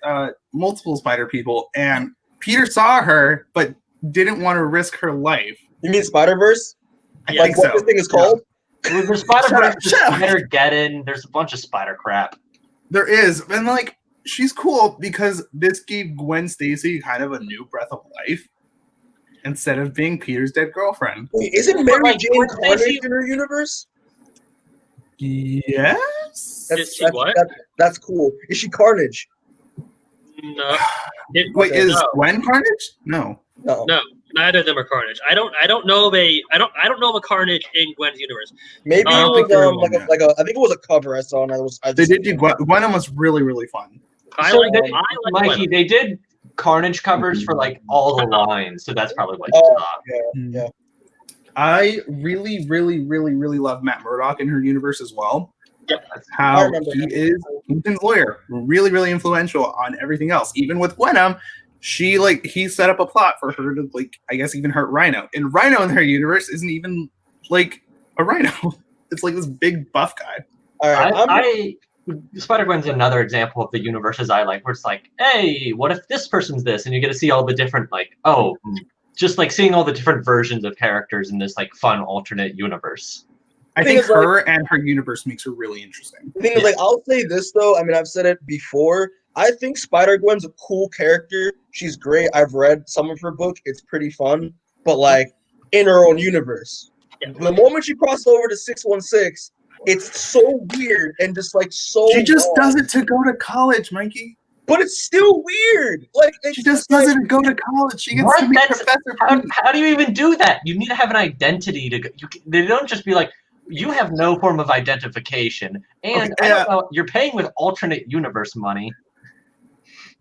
multiple spider people, and Peter saw her but didn't want to risk her life. You mean Spider-Verse? Yeah, Like what this thing is called? There's Spider-Verse, there's Shut up. Spider-Geddon, there's a bunch of spider crap. There is, and like she's cool because this gave Gwen Stacy kind of a new breath of life instead of being Peter's dead girlfriend. Wait, isn't Mary like, Jane Gwen Carnage Stacy- in her universe? Yes. Is she what? That's cool. Is she Carnage? No. Wait, is no. Gwen Carnage? No. No. No, Neither of them are Carnage. I don't know of a Carnage in Gwen's universe. Maybe I it don't was think there was one like a I think it was a cover I saw, and They did do Gwenum was really, really fun. I So like they- I like Mikey, Gwen. they did Carnage covers for like all the lines, so that's probably what you Oh, saw. yeah. I really, really, really, really love Matt Murdock in her universe as well. Yep. I How remember he him. is Ethan's lawyer, really, really influential on everything else. Even with Gwenum, he set up a plot for her to I guess even hurt Rhino. And Rhino in her universe isn't even like a Rhino. It's like this big buff guy. All right, Spider-Gwen's another example of the universes I like, where it's like, hey, what if this person's this? And you get to see all the different, just like seeing all the different versions of characters in this like fun alternate universe. I think her and her universe makes her really interesting. The thing is, I'll say this though. I mean, I've said it before. I think Spider-Gwen's a cool character. She's great. I've read some of her book. It's pretty fun. But like in her own universe, the moment she crossed over to 616, it's so weird and just like so. She just wrong. does it to go to college, Mikey. But it's still weird. Like She just doesn't go to college. She gets to meet Professor Pete. How do you even do that? You need to have an identity to go. They don't just be like, you have no form of identification, and Okay, I don't know, you're paying with alternate universe money.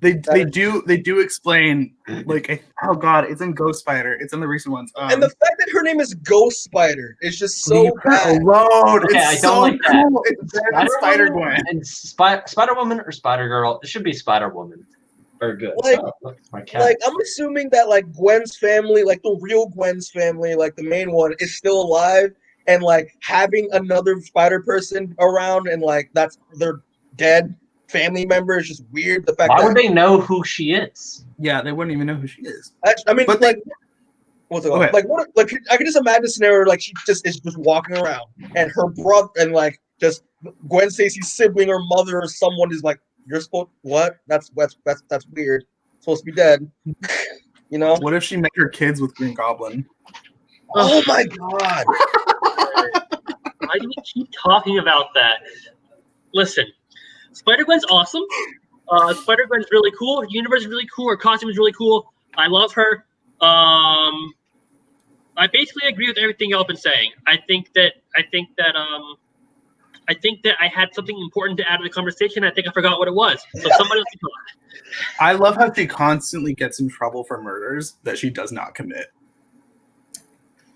They do explain oh god, it's in Ghost Spider. It's in the recent ones. And the fact that her name is Ghost Spider is just so leave her bad. alone. Okay, It's I so don't like that. cool. It's better than Spider Gwen. And Spider-Woman or Spider-Girl, it should be Spider-Woman. Very good. Like- Look, it's my cat. Like I'm assuming that like Gwen's family, like the real Gwen's family, like the main one, is still alive, and like having another Spider person around, and like that's their dead family member is just weird. The fact Why that would they know who she is? Yeah, they wouldn't even know who she is. I mean, But like, what's it called? Okay. Like what? Like I can just imagine a scenario like she just is just walking around, and her brother and like just Gwen Stacy's sibling or mother or someone is like, "You're supposed what? That's weird. Supposed to be dead." You know? What if she met her kids with Green Goblin? Oh my god! Why do we keep talking about that? Listen, Spider-Gwen's awesome. Spider-Gwen's really cool. Her universe is really cool. Her costume is really cool. I love her. I basically agree with everything y'all been saying. I think that I had something important to add to the conversation. I think I forgot what it was. So somebody else can talk. I love how she constantly gets in trouble for murders that she does not commit.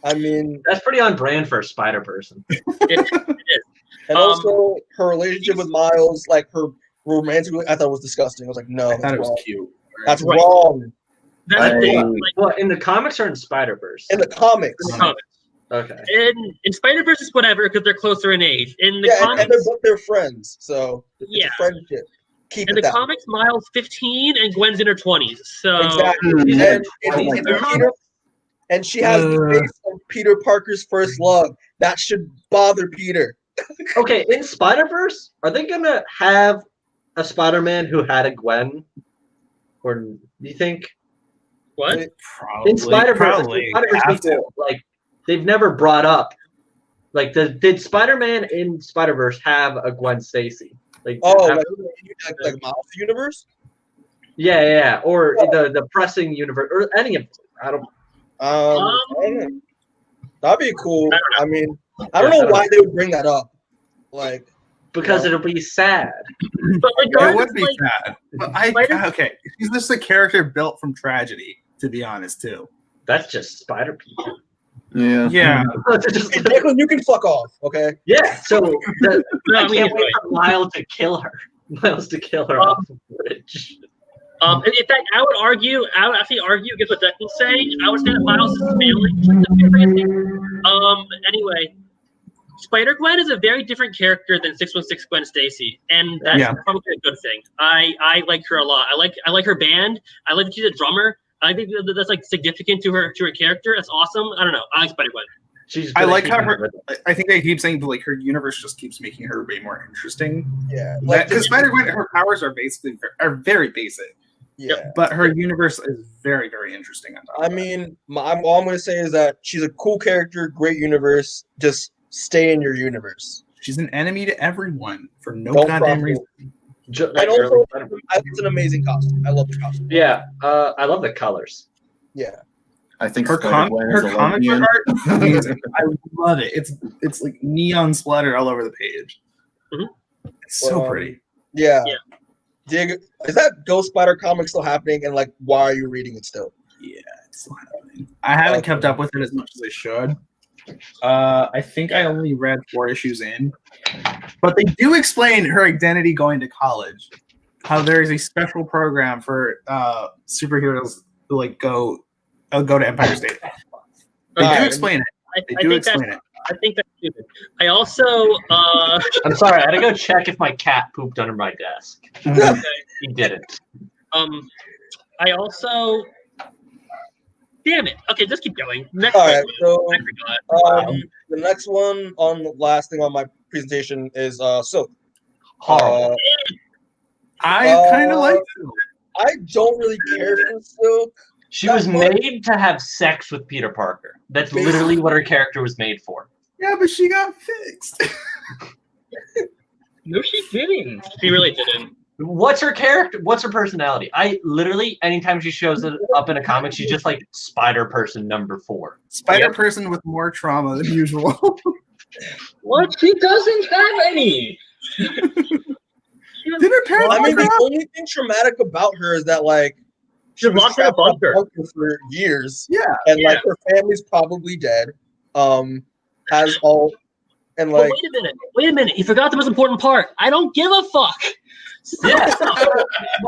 I mean, That's pretty on brand for a spider person. It is. and also her relationship with Miles, like her romantic, I thought was disgusting. I was like, no, I thought it was wrong. cute. That's Right. wrong. That's the thing. Like, Well, in the comics or in Spider-Verse? In the comics. in the comics. Okay. In Spider-Verse is whatever because they're closer in age. In the Yeah, comics, and they're friends, so it's Yeah. a friendship. Keep in it the that way. comics, Miles 15 and Gwen's in her 20s. So Exactly. These And, are and, 20s. Peter, and she has the face of Peter Parker's first love. That should bother Peter. Okay, in Spider-Verse, are they gonna have a Spider-Man who had a Gwen? Or do you think what? Probably. in Spider-Verse, Probably. Have to. people, like they've never brought up like did Spider-Man in Spider-Verse have a Gwen Stacy? Like Oh, have- like Miles universe? yeah, or the pressing universe or any of them. I don't I don't know. That'd be cool. I mean, I don't Yeah, know why they would bring that up. Like, because it'll be sad. But It regardless, would be like, sad. But okay, she's just a character built from tragedy, to be honest, too. That's just Spider people. Yeah. Yeah. Just- Declan, you can fuck off, okay? yeah, so I I mean, can't wait for Miles to kill her. Miles to kill her off the bridge. and in fact, I would actually argue against what Declan's saying. I would say that Miles is failing. Anyway, Spider-Gwen is a very different character than 616 Gwen Stacy, and that's probably a good thing. I like her a lot. I like her band. I like that she's a drummer. I think that's like significant to her character. That's awesome. I don't know. I like Spider-Gwen. I like how I think they keep saying like her universe just keeps making her way more interesting. Yeah. Like, Because Spider-Gwen, her powers are very basic. yeah. But her universe is very, very interesting. On top I of that. mean, all I'm going to say is that she's a cool character, great universe. Just stay in your universe. she's an enemy to everyone for no Don't goddamn cross reason. And also, it's an amazing costume. I love the costume. yeah, I love the colors. Yeah. I think Her Spider-Gwen is a comic book lesbian. art is amazing. I love it. It's like neon splatter all over the page. Mhm. It's so pretty. Yeah. Yeah. Diego, is that Ghost Spider comic still happening? And like, why are you reading it still? Yeah, it's still happening. I haven't kept up with it as much as I should. I think I only read 4 issues in, but they do explain her identity going to college. How there is a special program for superheroes to like go to Empire State. They do explain it. They do explain it. I think that's stupid. I also I'm sorry, I had to go check if my cat pooped under my desk. He didn't. I also damn it. Okay, just keep going. Next All right, one. so I forgot. the next one on the last thing on my presentation is Silk. Horrible. I kind of like it. I don't really care for Silk. She was made to have sex with Peter Parker. That's literally what her character was made for. Yeah, but she got fixed. No, she didn't. She really didn't. What's her character? What's her personality? I literally, anytime she shows up in a comic, she's just like Spider Person number 4. Spider Person with more trauma than usual. What? She doesn't have any. Did her parents? I mean, the only thing traumatic about her is that like She was locked in a bunker. for years. Yeah, And like her family's probably dead. Has all and like Wait a minute. You forgot the most important part. I don't give a fuck. Yeah.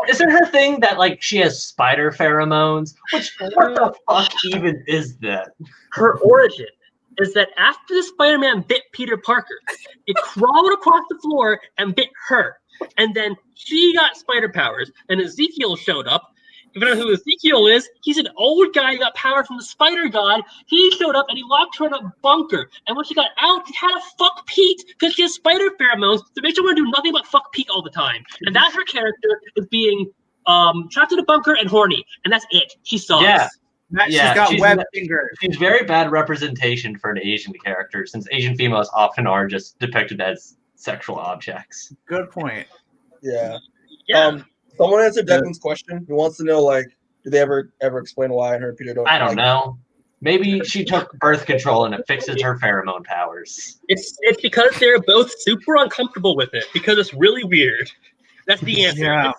Isn't her thing that like she has spider pheromones? Which what the fuck even is that? Her origin is that after the Spider-Man bit Peter Parker, it crawled across the floor and bit her. And then she got spider powers, and Ezekiel showed up. If you don't know who Ezekiel is, he's an old guy who got power from the Spider God. He showed up and he locked her in a bunker. And when she got out, she had to fuck Pete because she has spider pheromones to make sure we're gonna do nothing but fuck Pete all the time. And that's her character, is being trapped in a bunker and horny. And that's it. She sucks. Yeah. she's got web fingers. She's very bad representation for an Asian character, since Asian females often are just depicted as sexual objects. Good point. Yeah. Yeah. Someone answered Declan's question. He wants to know, like, did they ever explain why her and Peter don't? I don't know. Maybe she took birth control and it fixes her pheromone powers. It's because they're both super uncomfortable with it because it's really weird. That's the answer. Yeah.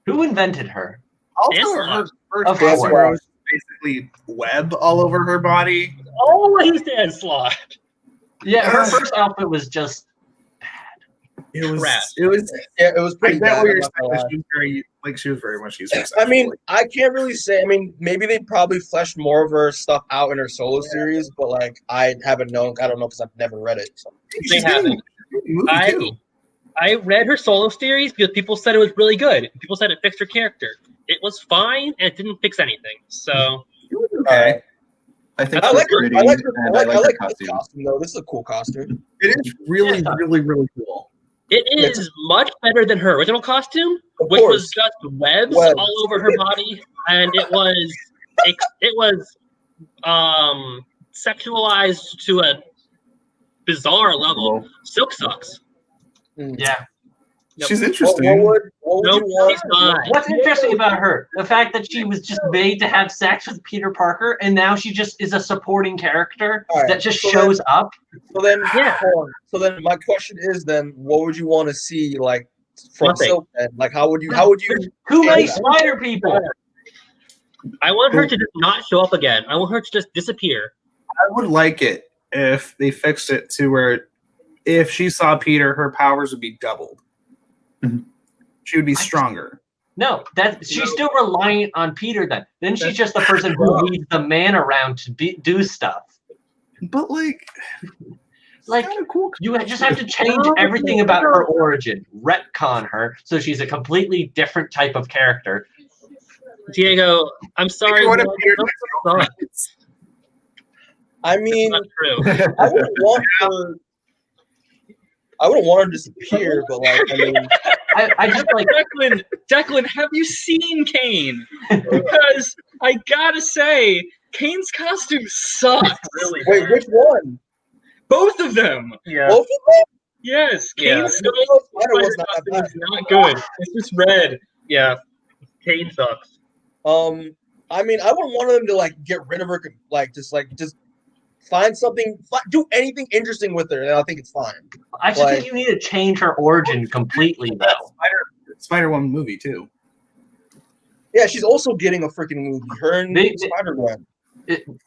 Who invented her? Also, Answer. her Of face course. was basically web all over her body. Always Dan Slot. Yeah, her first outfit was just It was. Crap. It was. It was I pretty get bad. what you're I'm not gonna saying. lie. She was very much used for I mean, sexually. I can't really say. I mean, maybe they probably fleshed more of her stuff out in her solo series, but like I haven't known. I don't know because I've never read it. So. They haven't. I read her solo series because people said it was really good. People said it fixed her character. It was fine and it didn't fix anything. So Okay. I think I she's like her. pretty, I like her. and I like her this costume. costume though. This is a cool costume. It is really, really, really cool. it is much better than her original costume, Of which course. was just webs Webs. all over her body, and it was sexualized to a bizarre level. Silk sucks. yeah. Yep. She's What interesting. would you Nope, want? she's not. What's interesting about her? The fact that she was just made to have sex with Peter Parker, and now she just is a supporting character All right, that just so shows up. So then, Yeah. hold on. So then, my question is, then, what would you want to see, like, from Nothing. Silk? Then, like, how would you? Too many Yeah. spider people. I want her to just not show up again. I want her to just disappear. I would like it if they fixed it to where if she saw Peter, her powers would be doubled. Mhm. She would be stronger. No, she's still reliant on Peter. Then she's just the person who leads the man around to do stuff. But like Like, cool. you just have to change everything about her origin, retcon her, so she's a completely different type of character. Diego, I'm sorry. What if but Peter Silk sucks. I mean, Not true. I wouldn't want her. I wouldn't want her to disappear, but like, I mean, I just like. Declan, have you seen Kane? Because I gotta say, Kane's costume sucks. Really wait, which one? Both of them. Yeah. Both of them? Yes, Yeah. Kane's Spider was not that costume is not good. It's just red. Yeah. Kane sucks. bad. I mean, I wouldn't want them to like get rid of her, like just find something, do anything interesting with her, and I think it's fine. I just think you need to change her origin completely, though. Spider-Woman movie too. Yeah, she's also getting a freaking movie. Her and Spider-Man.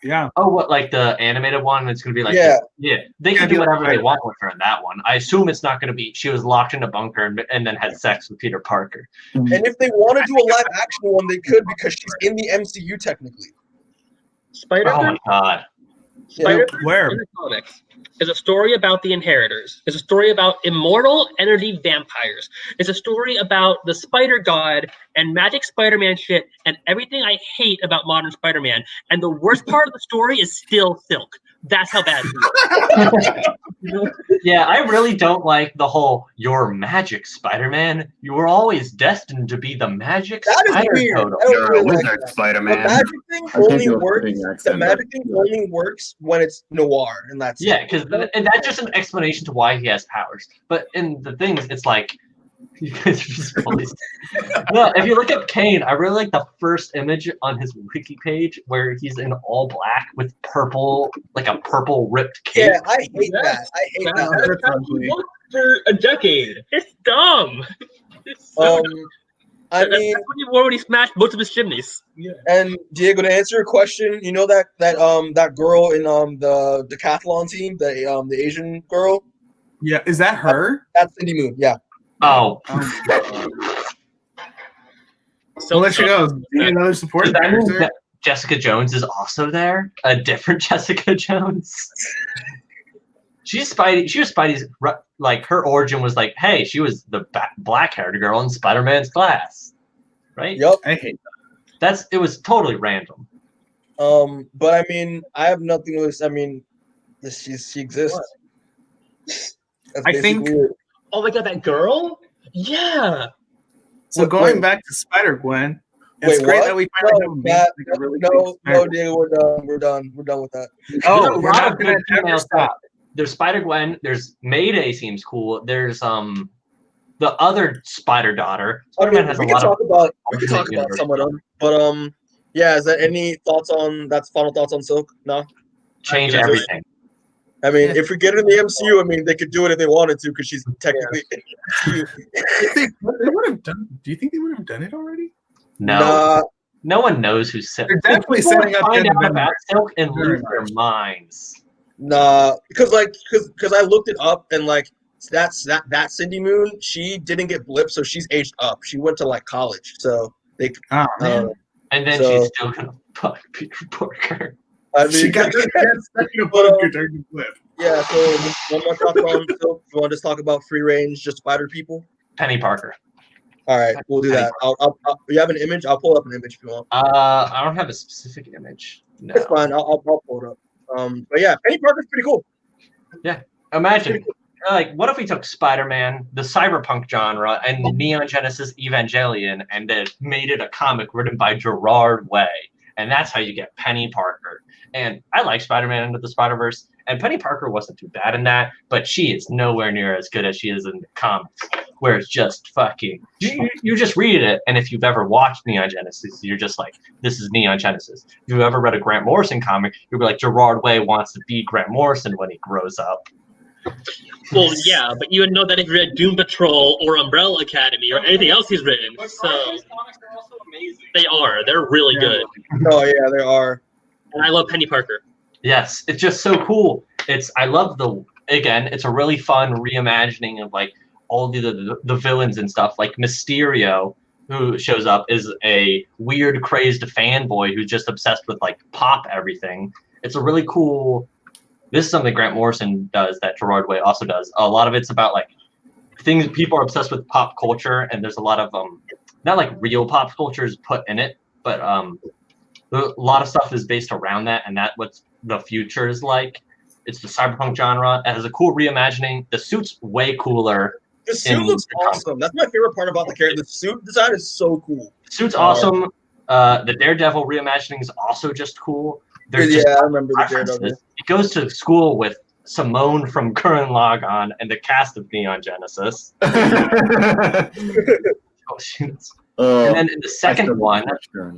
Yeah. Oh, what, like the animated one? It's gonna be like they can do whatever they want with her in that one. I assume it's not gonna be she was locked in a bunker and then had sex with Peter Parker. And if they want to do a live action one, they could because she's in the MCU technically. Spider-Man? Oh my god. Spider-Man Where? in the comics is a story about the Inheritors. It's a story about immortal energy vampires. It's a story about the Spider God and Magic Spider-Man shit and everything I hate about modern Spider-Man. And the worst part of the story is still Silk. That's how bad it is. Yeah, I really don't like the whole "you're magic, Spider-Man. You were always destined to be the magic That is spider weird. totem." You're a wizard, Spider-Man. The magic thing I can't only do a works. British The accent, magic thing only works when it's Noir, and that's Yeah, it. because and that's just an explanation to why he has powers. But in the things, it's like you guys are just always. No, if you look at Kane, I really like the first image on his wiki page where he's in all black with purple, like a purple ripped cape. Yeah, I hate that. I hate that. That's how he looked for a decade. It's dumb. It's so dumb. I mean, that's what he wore when he smashed both of his chimneys. Yeah. and Diego, to answer your question, you know that girl in the decathlon team, the Asian girl. Yeah, is that her? That's Cindy Moon. Yeah. Oh. So let you go. Another supporting Does that mean character. that Jessica Jones is also there? A different Jessica Jones? She's Spidey. She was Spidey's, like, her origin was like, hey, she was the black-haired girl in Spider-Man's class. Right? Yep. I hate that. It was totally random. But I mean, I have nothing with. I mean, she exists. That's I think- basically it. Oh my god, that girl? Yeah. So going back to Spider-Gwen, it's Wait, great what? that we finally have a Matt, like a really no, big no, Diego, we're done. We're done with that. Oh, There's a we're lot not of gonna good ever female stop. stuff. There's Spider-Gwen. There's Mayday seems cool. There's the other Spider Daughter. I Spider-Man mean, has we a can lot talk of about some of alternate them, but yeah. Is there any thoughts on that's final thoughts on Silk? No. change everything. I mean, if we get it in the MCU, I mean, they could do it if they wanted to because she's technically. Do you think they would have done? Do you think they would have done it already? No, Nah, no one knows who's Silk. They're definitely People setting up find the out Venom. about Silk and Very lose their much. minds. nah, because I looked it up and like that Cindy Moon, she didn't get blipped, so she's aged up. She went to like college, so they. Oh man, And then So- she's still gonna fuck Peter Parker. I mean, she got second of both good flip. yeah. So one more thought on Silk. You want to just talk about free range, just spider people? Penny Parker. All right, we'll do that. I'll you have an image? I'll pull up an image if you want. I don't have a specific image. No. It's fine. I'll pull it up. But yeah, Penny Parker's pretty cool. Imagine, like, what if we took Spider-Man, the cyberpunk genre, and Neon Genesis Evangelion, and then made it a comic written by Gerard Way, and that's how you get Penny Parker. And I like Spider-Man Into the Spider-Verse, and Penny Parker wasn't too bad in that, but she is nowhere near as good as she is in the comics, where it's just fucking. You just read it, and if you've ever watched Neon Genesis, you're just like, this is Neon Genesis. If you've ever read a Grant Morrison comic, you'll be like, Gerard Way wants to be Grant Morrison when he grows up. Well, yeah, but you would know that if you read Doom Patrol or Umbrella Academy or anything else he's written. So comics are also amazing. they are. They're really good. Oh yeah, there are. And I love Penny Parker. Yes, it's just so cool. I love it's a really fun reimagining of like all the villains and stuff. Like Mysterio, who shows up, is a weird, crazed fanboy who's just obsessed with like pop everything. It's a really cool. This is something Grant Morrison does that Gerard Way also does. A lot of it's about like things people are obsessed with pop culture, and there's a lot of not like real pop culture is put in it, but a lot of stuff is based around that, and that's what the future is like. It's the cyberpunk genre. It has a cool reimagining. The suit's way cooler. The suit looks awesome. That's my favorite part about the character. The suit design is so cool. The suit's awesome. The Daredevil reimagining is also just cool. There's just I remember the references. Daredevil. It goes to school with Simone from Gurren Lagann and the cast of Neon Genesis. Oh, shoot. And then in the second one,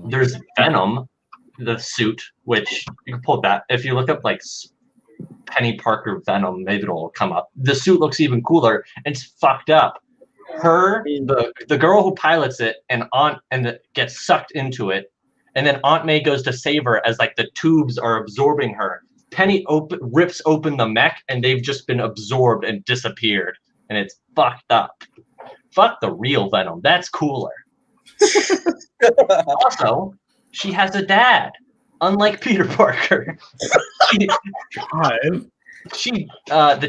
there's Venom, the suit, which you can pull that. If you look up like Penny Parker Venom, maybe it'll come up. The suit looks even cooler. It's fucked up. The girl who pilots it and gets sucked into it, and then Aunt May goes to save her as like the tubes are absorbing her. Penny rips open the mech, and they've just been absorbed and disappeared, and it's fucked up. Fuck the real Venom. That's cooler. Also, she has a dad, unlike Peter Parker. The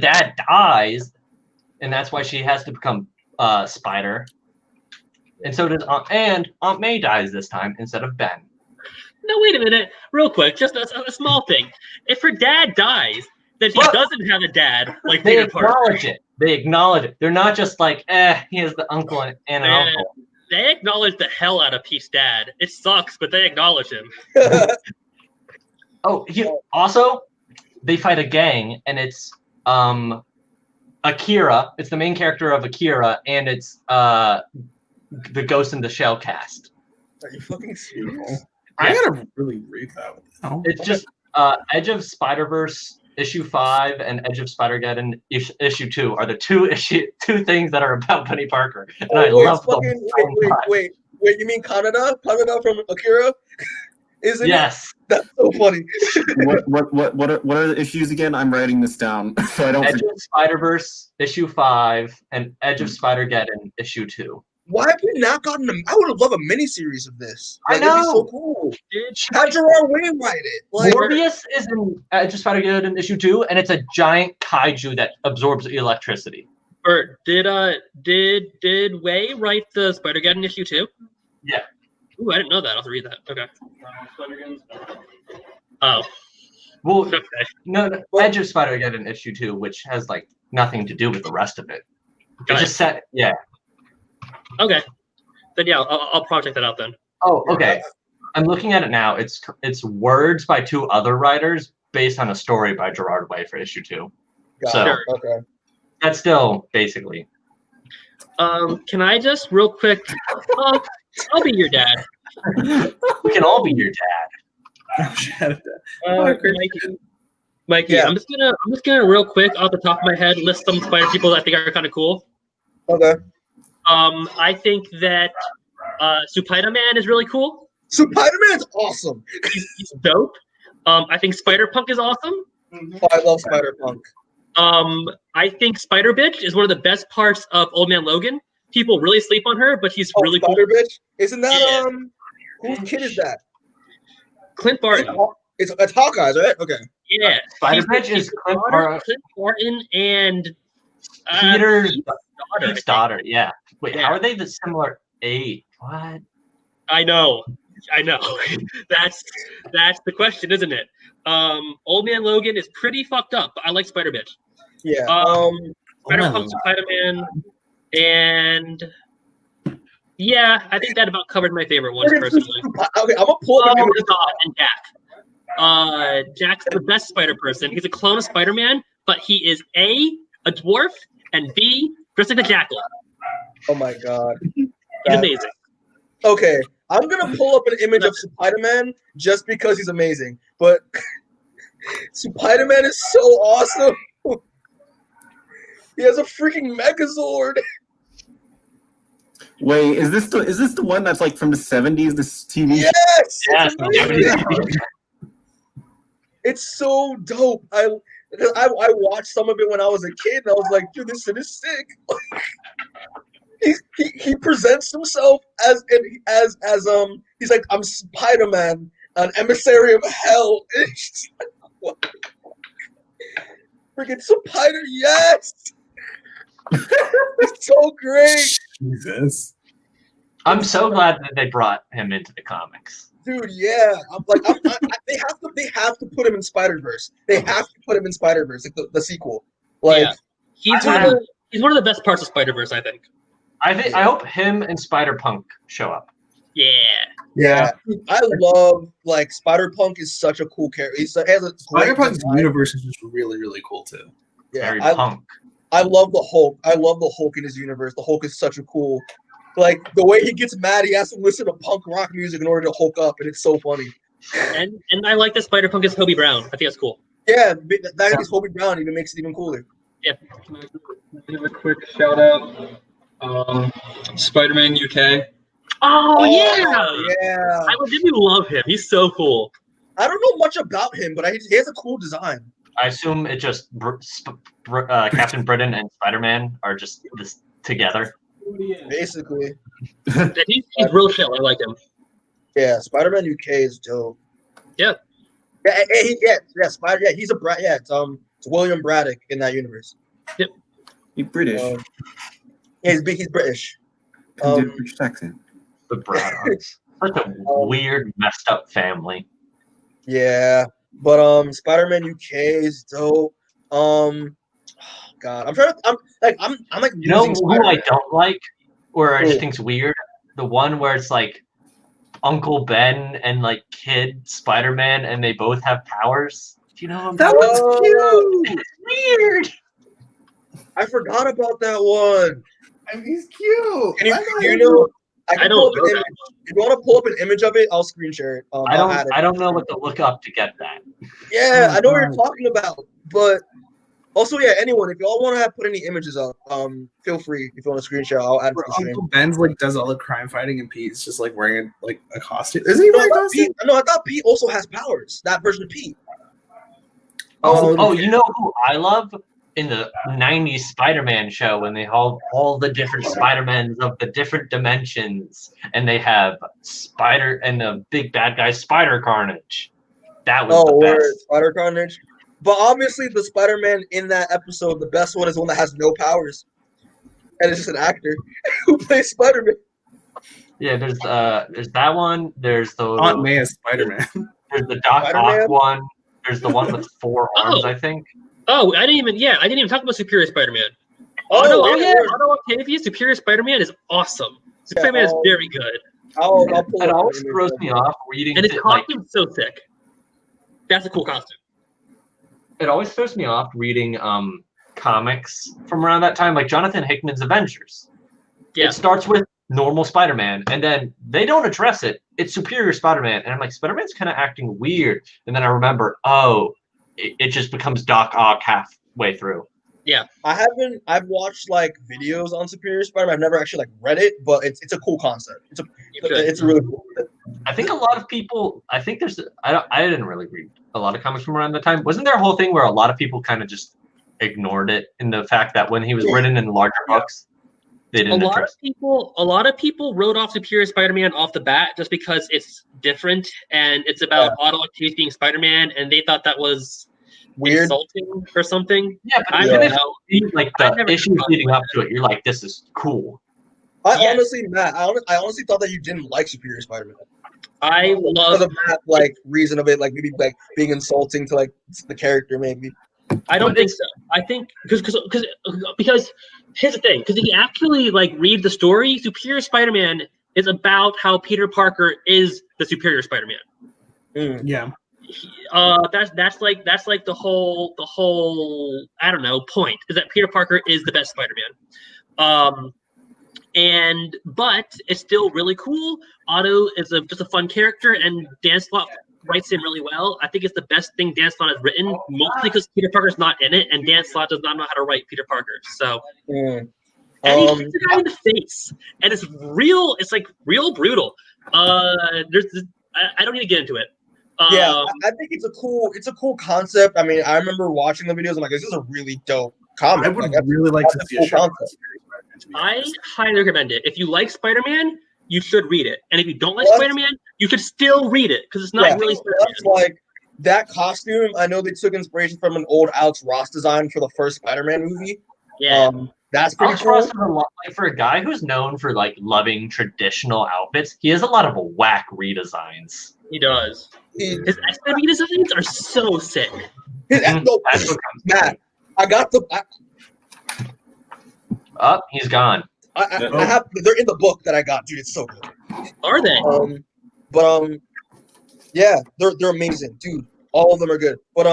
dad dies, and that's why she has to become Spider. And so does Aunt May dies this time instead of Ben. No, wait a minute, real quick, just a small thing. If her dad dies, then he doesn't have a dad like Peter Parker. They acknowledge it. They're not just like, he has the uncle and an uncle. They acknowledge the hell out of Pete's dad. It sucks, but they acknowledge him. Also, they fight a gang, and it's Akira. It's the main character of Akira, and it's the Ghost in the Shell cast. Are you fucking serious? I gotta really read that one. It's just Edge of Spider-Verse issue 5 and Edge of Spider-Geddon issue 2 are the two things that are about Penny Parker. And I love them. Wait, you mean Kaneda? Kaneda from Akira? Isn't yes. It? That's so funny. What are the issues again? I'm writing this down so I don't Edge of Spider-Verse issue 5 and Edge of Spider-Geddon issue 2. Why have we not gotten them? I would have loved a miniseries of this. I know. It'd be so cool. Have Gerard Way write it. Like, Morbius is in Edge of Spider-Geddon issue 2, and it's a giant kaiju that absorbs electricity. Or did Way write the Spider-Geddon issue 2? Yeah. Ooh, I didn't know that. I'll have to read that. Okay. Oh. Well, okay. No, Edge of Spider-Geddon issue 2, which has like nothing to do with the rest of it. It's just set. Yeah. Okay. Then yeah, I'll project that out then. Oh, okay. I'm looking at it now. It's words by 2 other writers based on a story by Gerard Way for issue 2. Okay. That's still basically. Can I just real quick? I'll be your dad. We can all be your dad. Mikey, yeah. I'm just gonna real quick off the top of my head list some Spider people that I think are kind of cool. Okay. I think that Spiderman is really cool. Spiderman's awesome. He's dope. I think Spider-Punk is awesome. Oh, I love Spider-Punk. I think Spider-Bitch is one of the best parts of Old Man Logan. People really sleep on her, but she's really cool. Spider-Bitch? Isn't that whose kid is that? Clint Barton. It's Hawkeye's, right? Okay. Yeah. Spider-Bitch is Clint Barton and Peter's daughter. Yeah. Wait, how are they the similar age? What? I know. That's the question, isn't it? Old Man Logan is pretty fucked up, but I like Spider-Bitch. Yeah. Spider-Punk, Spider-Man, and yeah, I think that about covered my favorite ones personally. Okay, I'm gonna pull up and Jack. Jack's the best Spider person. He's a clone of Spider-Man, but he is A dwarf, and B, dressed like a jackal. Oh my god. He's amazing. Okay, I'm gonna pull up an image of Spider-Man just because he's amazing. But Spider-Man is so awesome. He has a freaking Megazord. Wait, is this the one that's like from the 70s? This TV? Yes. It's so dope. I watched some of it when I was a kid, and I was like, dude, this shit is sick. He presents himself as he's like, I'm Spider-Man, an emissary of hell. Freaking Spider, yes. It's so great. Jesus. I'm so glad that they brought him into the comics. Dude, yeah. They have to put him in Spider-Verse. They have to put him in Spider-Verse, like the sequel. Like, yeah. He's one of the best parts of Spider-Verse, I think. I hope him and Spider-Punk show up. Yeah. I love, like, Spider-Punk is such a cool character. Spider-Punk's universe is just really, really cool too. Yeah, Very punk. I love the Hulk. I love the Hulk in his universe. The Hulk is such a cool Like the way he gets mad, he has to listen to punk rock music in order to hulk up, and it's so funny. And I like that Spider-Punk is Hobie Brown. I think that's cool. Yeah, that is Hobie Brown even makes it even cooler. Yeah. Give a quick shout out. Spider-Man UK. Oh, yeah. Yeah. I legitimately love him. He's so cool. I don't know much about him, but he has a cool design. I assume it just Captain Britain and Spider-Man are just this together. Basically. He's real chill. I like him. Yeah, Spider-Man UK is dope. Yeah. Spider. Yeah, he's a it's William Braddock in that universe. Yep. He's British. Yeah, he's British. Can do a British accent. The Braddocks. Such a weird, messed up family. Yeah, but Spider-Man UK is dope. God, I'm like You know who I don't like, or I just think's weird? The one where it's like Uncle Ben and like Kid Spider-Man, and they both have powers. Do you know what I'm That was cute. It's weird. I forgot about that one. I mean, he's cute. Can you know? I don't know that. If you want to pull up an image of it, I'll screen share it. I don't know what to look up to get that. Yeah, I know what you're talking about, but also, yeah, anyone, if y'all want to put any images up, feel free. If you want to screen share, I'll add it to the stream. Uncle Ben's like does all the crime fighting, and Pete's just like wearing like a costume. Isn't he wearing a costume? I thought Pete also has powers. That version of Pete. You know who I love? In the 90s Spider-Man show, when they have all the different Spider-Mans of the different dimensions, and they have Spider and the big bad guy Spider Carnage. That was the best. Spider Carnage. But obviously, the Spider-Man in that episode, the best one is one that has no powers, and it's just an actor who plays Spider-Man. Yeah, there's that one. There's the Aunt May is Spider-Man. There's the Doc Ock one. There's the one with 4 arms, I think. Oh, I didn't even talk about Superior Spider-Man. Otto Octavius, Superior Spider-Man is awesome. Spider-Man is very good. I'll pull it always throws me off reading. And his costume's so sick. That's a cool costume. It always throws me off reading comics from around that time, like Jonathan Hickman's Avengers. Yeah. It starts with normal Spider-Man, and then they don't address it. It's Superior Spider-Man, and I'm like, Spider-Man's kind of acting weird. And then I remember, it just becomes Doc Ock halfway through. Yeah, I've watched like videos on Superior Spider-Man. I've never actually like read it, but it's a cool concept. It's really cool. I think a lot of people. I think there's. I didn't really read a lot of comics from around the time. Wasn't there a whole thing where a lot of people kind of just ignored it in the fact that when he was written in larger books, they didn't. A lot of people wrote off Superior Spider-Man off the bat just because it's different and it's about Otto Octavius being Spider-Man, and they thought that was weird, insulting or something. Yeah, but like the issues leading up to it, you're like, this is cool. I honestly thought that you didn't like Superior Spider-Man. I love that like reason of it, like maybe like being insulting to like the character, maybe. I don't think so. I think because here's the thing, because if you actually like read the story, Superior Spider-Man is about how Peter Parker is the Superior Spider-Man. Yeah. That's like the whole I don't know point is that Peter Parker is the best Spider-Man. But it's still really cool. Otto is just a fun character, and Dan Slott writes him really well. I think it's the best thing Dan Slott has written, mostly because Peter Parker's not in it, and Dan Slott does not know how to write Peter Parker. So, and he hits the guy in the face, and it's real. It's like real brutal. I don't need to get into it. I think it's a cool concept. I mean, I remember watching the videos. I'm like, this is a really dope comic. I would really like to see a show. I highly recommend it. If you like Spider-Man, you should read it. And if you don't like Spider-Man, you should still read it because it's not really Spider-Man. That's like that costume. I know they took inspiration from an old Alex Ross design for the first Spider-Man movie. Yeah. That's pretty cool. Ross is a lot, like, for a guy who's known for like loving traditional outfits, he has a lot of whack redesigns. He does. His X-Men redesigns are so sick. Matt, I got the. He's gone. I have. They're in the book that I got, dude. It's so good. Are they? Yeah, they're amazing, dude. All of them are good. But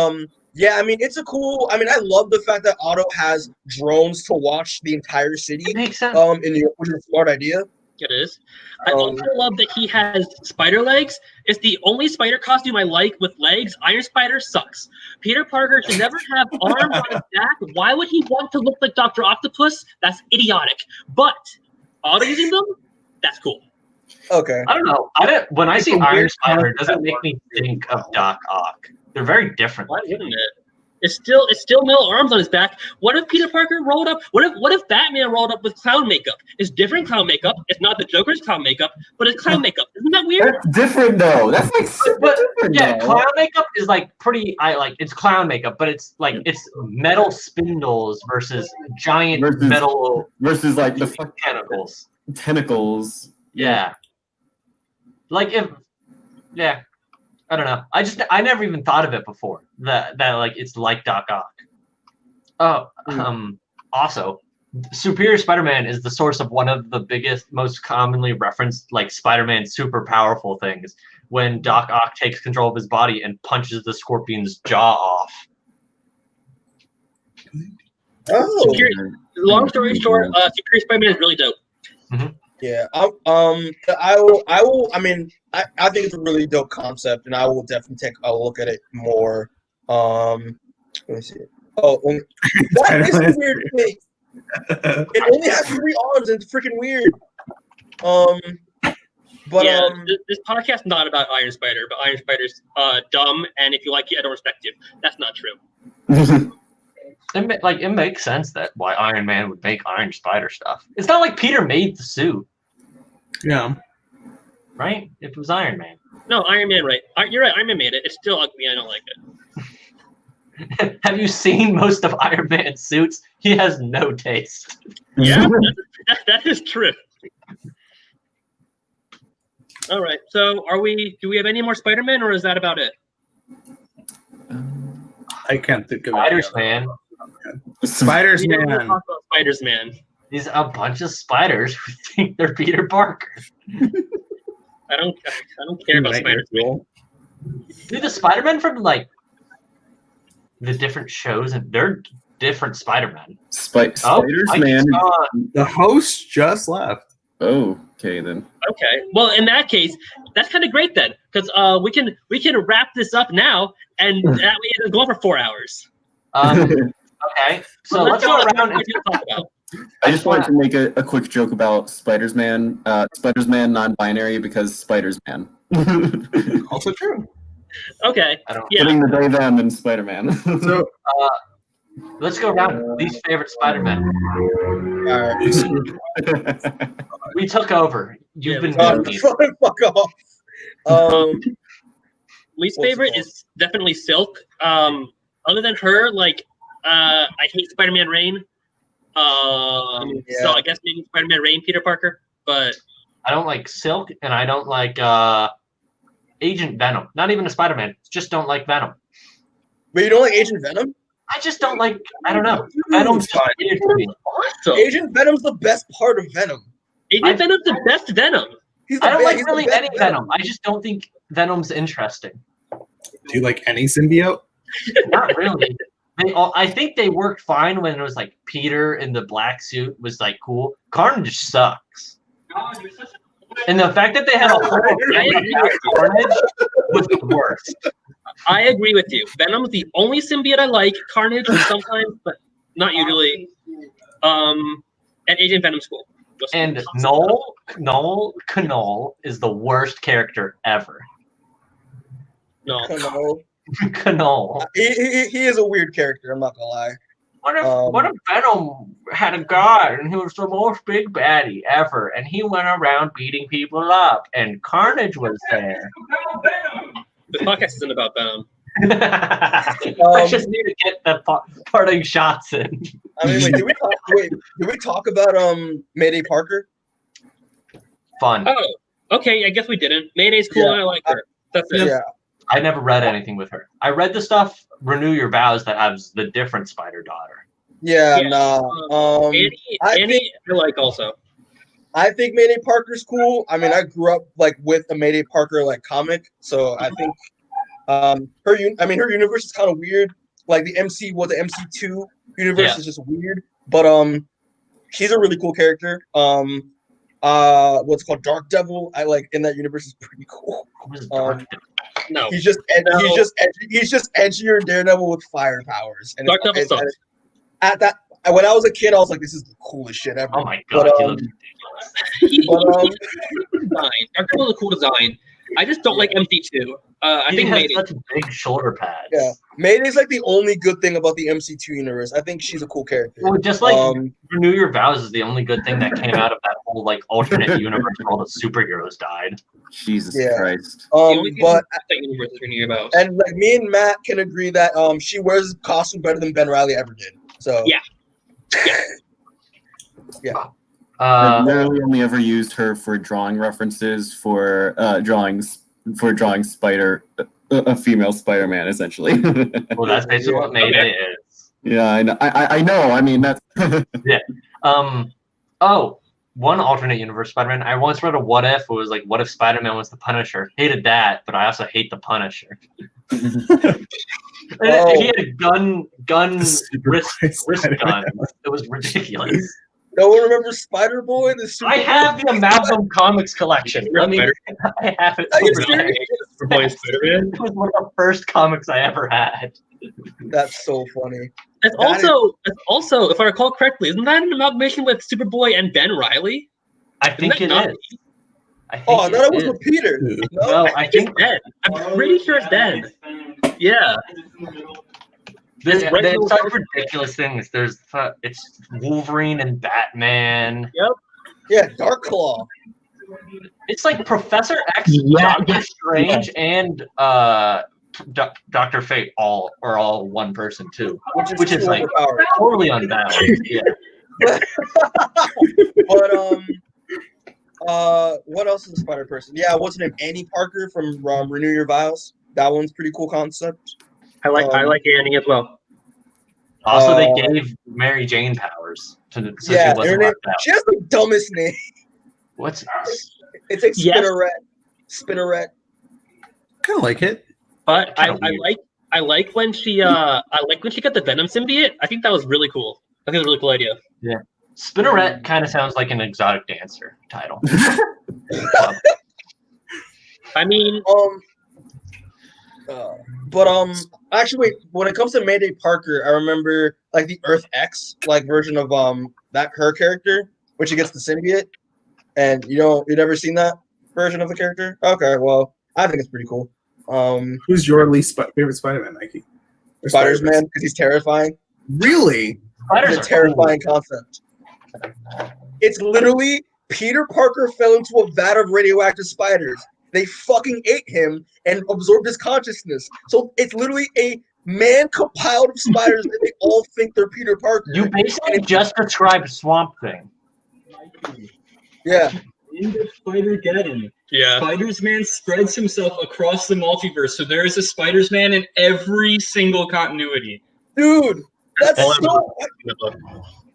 yeah, I mean, it's a cool. I mean, I love the fact that Otto has drones to watch the entire city. It makes sense. In New York, which is a smart idea. It is. I also love that he has spider legs. It's the only spider costume I like with legs. Iron Spider sucks. Peter Parker should never have arms on his back. Why would he want to look like Dr. Octopus? That's idiotic. But auto-using them, that's cool. Okay. I don't know. When I see Iron Spider, it doesn't make me think of Doc Ock. They're very different. Why wouldn't it? It's still metal arms on his back. What if Peter Parker rolled up? What if Batman rolled up with clown makeup? It's different clown makeup. It's not the Joker's clown makeup, but it's clown makeup. Isn't that weird? That's different though. That's like super different. Yeah, though. clown makeup is like pretty. It's clown makeup, but it's like it's metal spindles versus giant metal versus like the tentacles. Tentacles. Yeah. Like if, yeah. I don't know. I never even thought of it before. That like it's like Doc Ock. Also, Superior Spider-Man is the source of one of the biggest, most commonly referenced like Spider-Man super powerful things. When Doc Ock takes control of his body and punches the Scorpion's jaw off. Oh. Long story short, Superior Spider-Man is really dope. Mm-hmm. Yeah. I mean, I think it's a really dope concept, and I will definitely take a look at it more. Let me see. Oh, that is a weird thing. It only has 3 arms, and it's freaking weird. But yeah, this podcast is not about Iron Spider, but Iron Spider's dumb, and if you like it, I don't respect you. That's not true. It makes sense that why Iron Man would make Iron Spider stuff. It's not like Peter made the suit. Yeah. Right? If it was Iron Man. No, Iron Man, right. You're right, Iron Man made it. It's still ugly. I don't like it. Have you seen most of Iron Man's suits? He has no taste. Yeah, that is true. All right. So do we have any more Spider-Man, or is that about it? I can't think of Spider-Man. Spider-Man. Spider-Man. These a bunch of spiders who think they're Peter Parker. I don't care about Spider-Man. Dude, the Spider-Man from like the different shows, and they're different Spider-Man. Spider-Man. The host just left. Oh, okay then. Okay. Well, in that case, that's kind of great then, because we can wrap this up now, and that way it'll go on for 4 hours. Okay. So let's go around and talk about. I just wanted to make a quick joke about Spider-Man. Spider-Man non-binary because Spider-Man. Also true. Okay. Putting the they them in Spider-Man. So let's go around. Least favorite Spider-Man. We took over. You've been fuck off. Least favorite is definitely Silk. Other than her, like I hate Spider-Man Reign. So I guess maybe Spider-Man Reign, Peter Parker, but I don't like Silk, and I don't like Agent Venom. Not even a Spider-Man. Just don't like Venom. But you don't like Agent Venom? I just don't like. I don't know. Venom's just weird to me. awesome. Agent Venom's the best part of Venom. Agent Venom's the best Venom. I don't like really any Venom. I just don't think Venom's interesting. Do you like any symbiote? Not really. I think they worked fine when it was like Peter in the black suit was like cool. Carnage sucks. And the fact that they had a whole Carnage was the worst. I agree with you. Venom's the only symbiote I like. Carnage sometimes, but not usually. And Agent Venom's cool. And Noel Canole is the worst character ever. No. Canole. He is a weird character, I'm not gonna lie. What if Venom had a god and he was the most big baddie ever and he went around beating people up and Carnage was there? The podcast isn't about Venom. I just need to get the parting shots in. I mean, did we talk about Mayday Parker? Fun. Oh, okay. I guess we didn't. Mayday's cool. Yeah. And I like her. That's it. Yeah. I never read anything with her. I read the stuff Renew Your Vows that has the different spider daughter. Yeah, Annie, I like also. I think Mayday Parker's cool. I mean, I grew up like with a Mayday Parker like comic, so I think her universe is kind of weird. Like the MC2 universe is just weird, but she's a really cool character. what's called Dark Devil. I like in that universe is pretty cool. No, He's just edgier than Daredevil with fire powers. And Dark Devil sucks. At that, when I was a kid, I was like, "This is the coolest shit ever." Oh my god, he looks design. Dark Devil's a cool design. I just don't like MC2. I think has Mayday. such big shoulder pads. Yeah, Mayday's like the only good thing about the MC2 universe. I think she's a cool character. Well, just like Renew Your Vows is the only good thing that came out of that whole like alternate universe where all the superheroes died. Jesus Christ. But that universe is Renew Your Vows. and like me and Matt can agree that she wears costume better than Ben Reilly ever did. So yeah. I've literally only ever used her for drawing references for drawing Spider, a female Spider-Man, essentially. Well, that's basically what Mayday is. Yeah, I know. I know. I mean, that's yeah. Oh, one alternate universe Spider-Man. I once read a what if. It was like, what if Spider-Man was the Punisher? Hated that, but I also hate the Punisher. He had a gun wrist gun. It was ridiculous. No one remembers Spider Boy? I have the Amalgam Comics collection. I have it. It was one of the first comics I ever had. That's so funny. It's also, if I recall correctly, isn't that an amalgamation with Superboy and Ben Reilly? I think it is. I thought it was with Peter. No, I think it's Ben. I'm pretty sure it's Ben. Yeah. There's such ridiculous things. It's Wolverine and Batman. Yep. Yeah, Dark Claw. It's like Professor X, Doctor Strange, and Dr. Fate all are all one person too, which is like totally unbalanced. Yeah. But what else is a Spider Person? Yeah, what's her name? Annie Parker from Renew Your Vows. That one's pretty cool concept. I like Annie as well. Also, they gave Mary Jane powers so she wasn't left out. She has the dumbest name. What's it's like Spinneret. Kind of like it, but I like when she got the Venom symbiote. I think that was really cool. I think it was a really cool idea. Yeah, Spinneret kind of sounds like an exotic dancer title. I mean, actually, wait. When it comes to Mayday Parker, I remember like the Earth X like version of that her character, when she gets the symbiote, and you've never seen that version of the character. Okay, well, I think it's pretty cool. Who's your least favorite Spider-Man, Mikey? Spider-Man, because he's terrifying. Really? It's a terrifying concept. It's literally Peter Parker fell into a vat of radioactive spiders. They fucking ate him and absorbed his consciousness. So it's literally a man compiled of spiders and they all think they're Peter Parker. You basically just described Swamp Thing. Yeah. In the Spider-Geddon, yeah. Spider-Man spreads himself across the multiverse, so there is a Spider-Man in every single continuity. Dude, that's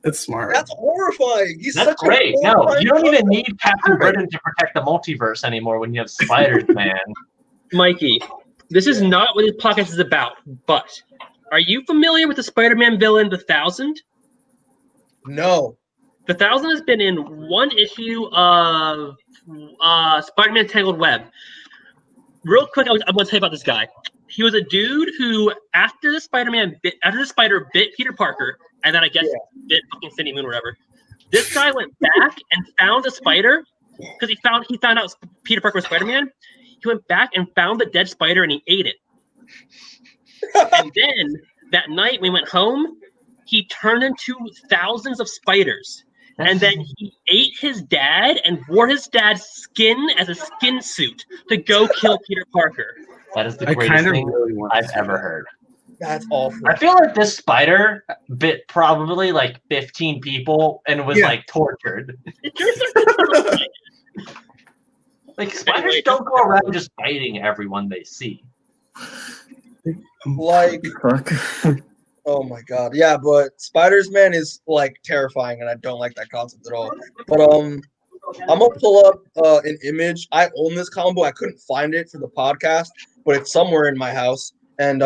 That's smart. That's horrifying. That's great. No, you don't even need Captain Britain to protect the multiverse anymore when you have Spider-Man. Mikey, this is not what this podcast is about, but are you familiar with the Spider-Man villain, the Thousand? No. The Thousand has been in one issue of Spider-Man Tangled Web. Real quick, I'm going to tell you about this guy. He was a dude who, after the spider bit Peter Parker, and then I guess bit fucking Cindy Moon or whatever, this guy went back and found a spider because he found out Peter Parker was Spider-Man. He went back and found the dead spider and he ate it. And then that night when he went home, he turned into thousands of spiders. And then he ate his dad and wore his dad's skin as a skin suit to go kill Peter Parker. That is the greatest thing I've ever heard. That's awful. I feel like this spider bit probably like 15 people and was like tortured. Like spiders don't go around just biting everyone they see. Like, oh my god, yeah, but Spider-Man is like terrifying, and I don't like that concept at all. But I'm gonna pull up an image. I own this combo. I couldn't find it for the podcast, but it's somewhere in my house. And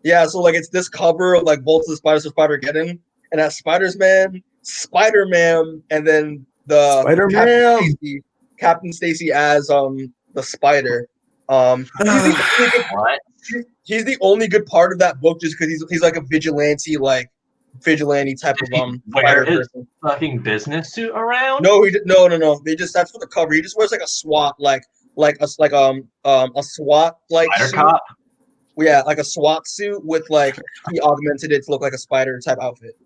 yeah, so like it's this cover of like Bolts of the Spiders for Spider-Geddon, and that's Spider-Man, and then the Spider-Man. Captain Stacy as the Spider. What? He's the only good part of that book just because he's like a vigilante type of Wear spider his person. fucking business suit around? No, no. That's for the cover. He just wears like a SWAT a SWAT Spider suit. cop? Yeah, like a SWAT suit with like he augmented it to look like a spider type outfit.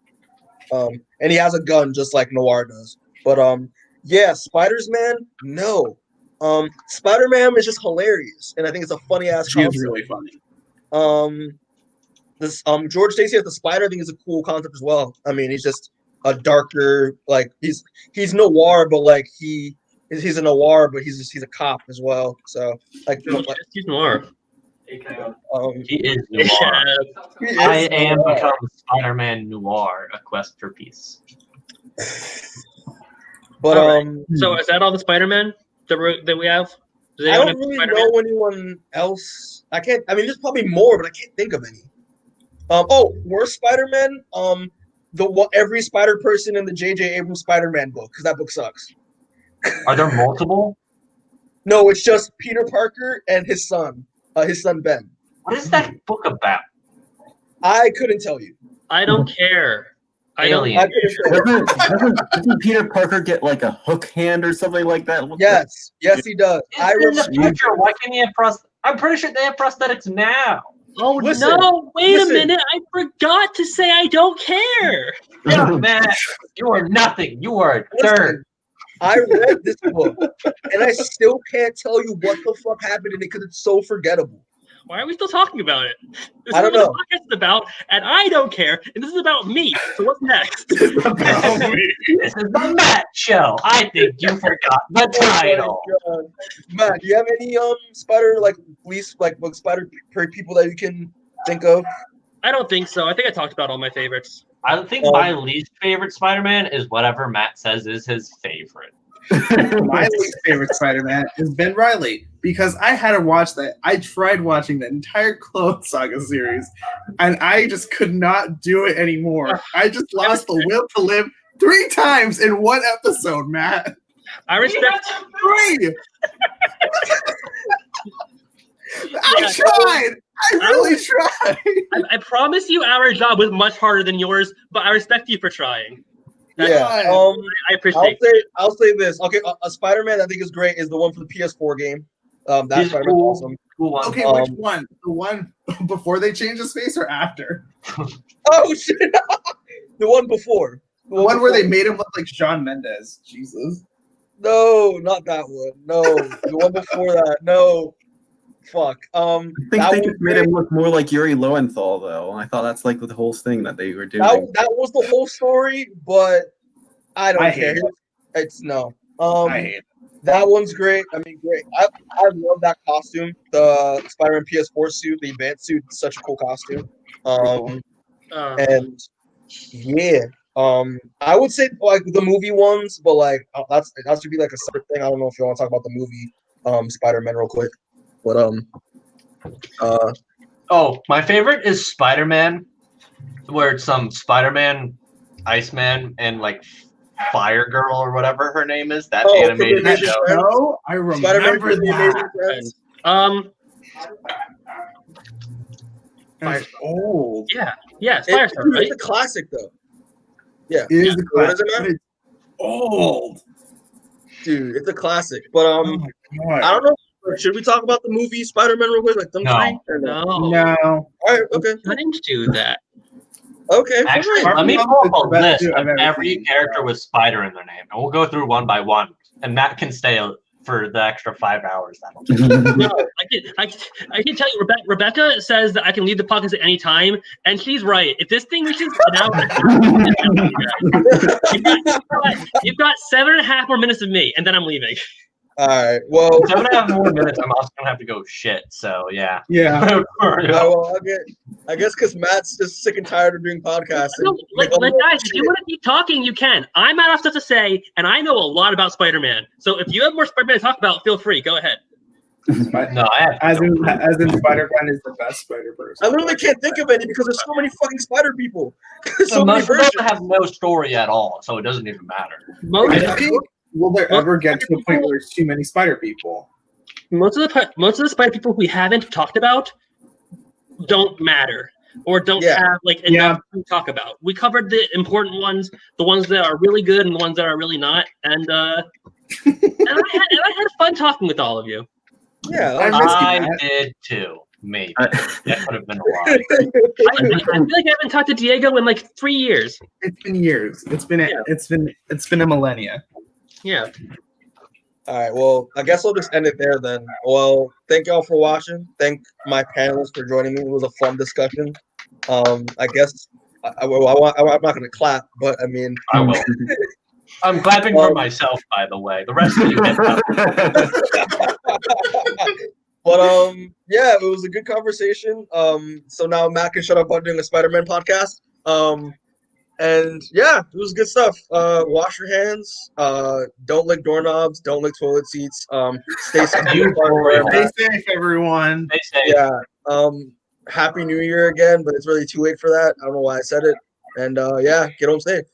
And he has a gun just like Noir does. But yeah, Spider-Man, no. Spider-Man is just hilarious, and I think it's a funny ass She concept. is really funny. This George Stacy as the Spider, I think is a cool concept as well. I mean, he's just a darker, like he's Noir, but like he's a Noir, but he's a cop as well. So like He's Noir. He is Noir. he I is am Noir. become Spider-Man Noir, a quest for peace. But All right. So is that all the Spider-Man that we have? Does I anyone don't have really Spider-Man? know anyone else. I mean, there's probably more, but I can't think of any. Worst Spider-Man. Every Spider person in the J.J. Abrams Spider-Man book, because that book sucks. Are there multiple? No, it's just Peter Parker and his son Ben. What is that book about? I couldn't tell you. I don't care. Alien. I couldn't tell you. Doesn't Peter Parker get like a hook hand or something like that? Yes, he does. I It's in the remember. future. Why can't he have I'm pretty sure they have prosthetics now. Oh Listen, no! Wait listen. a minute! I forgot to say I don't care. Yeah, Matt, you are nothing. You are a third. I read this book, and I still can't tell you what the fuck happened in it because it's so forgettable. Why are we still talking about it? This I is don't what know. the podcast is about, and I don't care. And this is about me. So what's next? This is the Matt show. I think you forgot the title. Oh Matt, do you have any spider spider people that you can think of? I don't think so. I think I talked about all my favorites. I think my least favorite Spider-Man is whatever Matt says is his favorite. My least favorite Spider-Man is Ben Reilly because I had to watch that. I tried watching the entire Clone Saga series, and I just could not do it anymore. I just lost the will to live 3 times in one episode, Matt. I respect. 3. I tried. I really tried. I promise you, our job was much harder than yours, but I respect you for trying. Yeah. I appreciate it. I'll say this. Okay, a Spider-Man I think is great is the one for the PS4 game. That He's Spider-Man's cool. awesome. Cool one. Okay, which one? The one before they changed his face or after? Oh shit! The one before. The one where they made him look like Shawn Mendes. Jesus. No, not that one. No, the one before that. No. Fuck. I think they just made him look more like Yuri Lowenthal, though. I thought that's like the whole thing that they were doing. That was the whole story, but I don't care. hate It's no. I hate it. That one's great. I mean, great. I love that costume. The Spider-Man PS4 suit, the advanced suit, such a cool costume. And yeah. I would say like the movie ones, but like that should be like a separate thing. I don't know if you want to talk about the movie Spider-Man real quick. But my favorite is Spider-Man, where it's some Spider-Man, Iceman, and like Fire Girl or whatever her name is. That animated that show. No, I remember that. That's old. Yeah, It's Firestar, right? a classic though. Yeah, It is a What is classic. it, man? It's old. Dude, it's a classic. But Oh my God. I don't know. Should we talk about the movie Spider-Man real quick, like them No. three? Or No, No. All right. Okay. couldn't do that. Okay. Actually, fine. let me pull up a Best list suit of I've ever every seen. character with Spider in their name, and we'll go through one by one. And Matt can stay for the extra 5 hours. No, I can tell you, Rebecca says that I can leave the podcast at any time, and she's right. If this thing reaches an hour, you've got 7.5 more minutes of me, and then I'm leaving. All right. Well. 7.5 more minutes. I'm also gonna have to go shit. So yeah. Yeah. Well, I guess because Matt's just sick and tired of doing podcasts. No, like guys, if you want to keep talking, you can. I'm out of stuff to say, and I know a lot about Spider-Man. So if you have more Spider-Man to talk about, feel free. Go ahead. No, I have As in Spider-Man is the best Spider-Verse. I literally can't think of any because there's so many fucking spider people. There's so many most of versions. them have no story at all, so it doesn't even matter. I think will there ever get to a point where there's too many spider people? Most of the spider people we haven't talked about don't matter or don't have like enough to talk about. We covered the important ones, the ones that are really good and the ones that are really not, and I had fun talking with all of you. Yeah, I did too. Maybe that could have been a lot. I feel like I haven't talked to Diego in like 3 years. It's been years. It's been a millennia. Yeah. All right. Well, I guess I'll just end it there then. Well, thank y'all for watching. Thank my panelists for joining me. It was a fun discussion. I guess I'm not going to clap, but I mean, I will. I'm clapping for myself, by the way. The rest of you get But yeah, it was a good conversation. So now Matt can shut up on doing a Spider-Man podcast. And yeah, it was good stuff. Wash your hands. Don't lick doorknobs. Don't lick toilet seats. Stay safe. Stay safe, everyone. Stay safe. Yeah. Happy New Year again, but it's really too late for that. I don't know why I said it. And yeah, get home safe.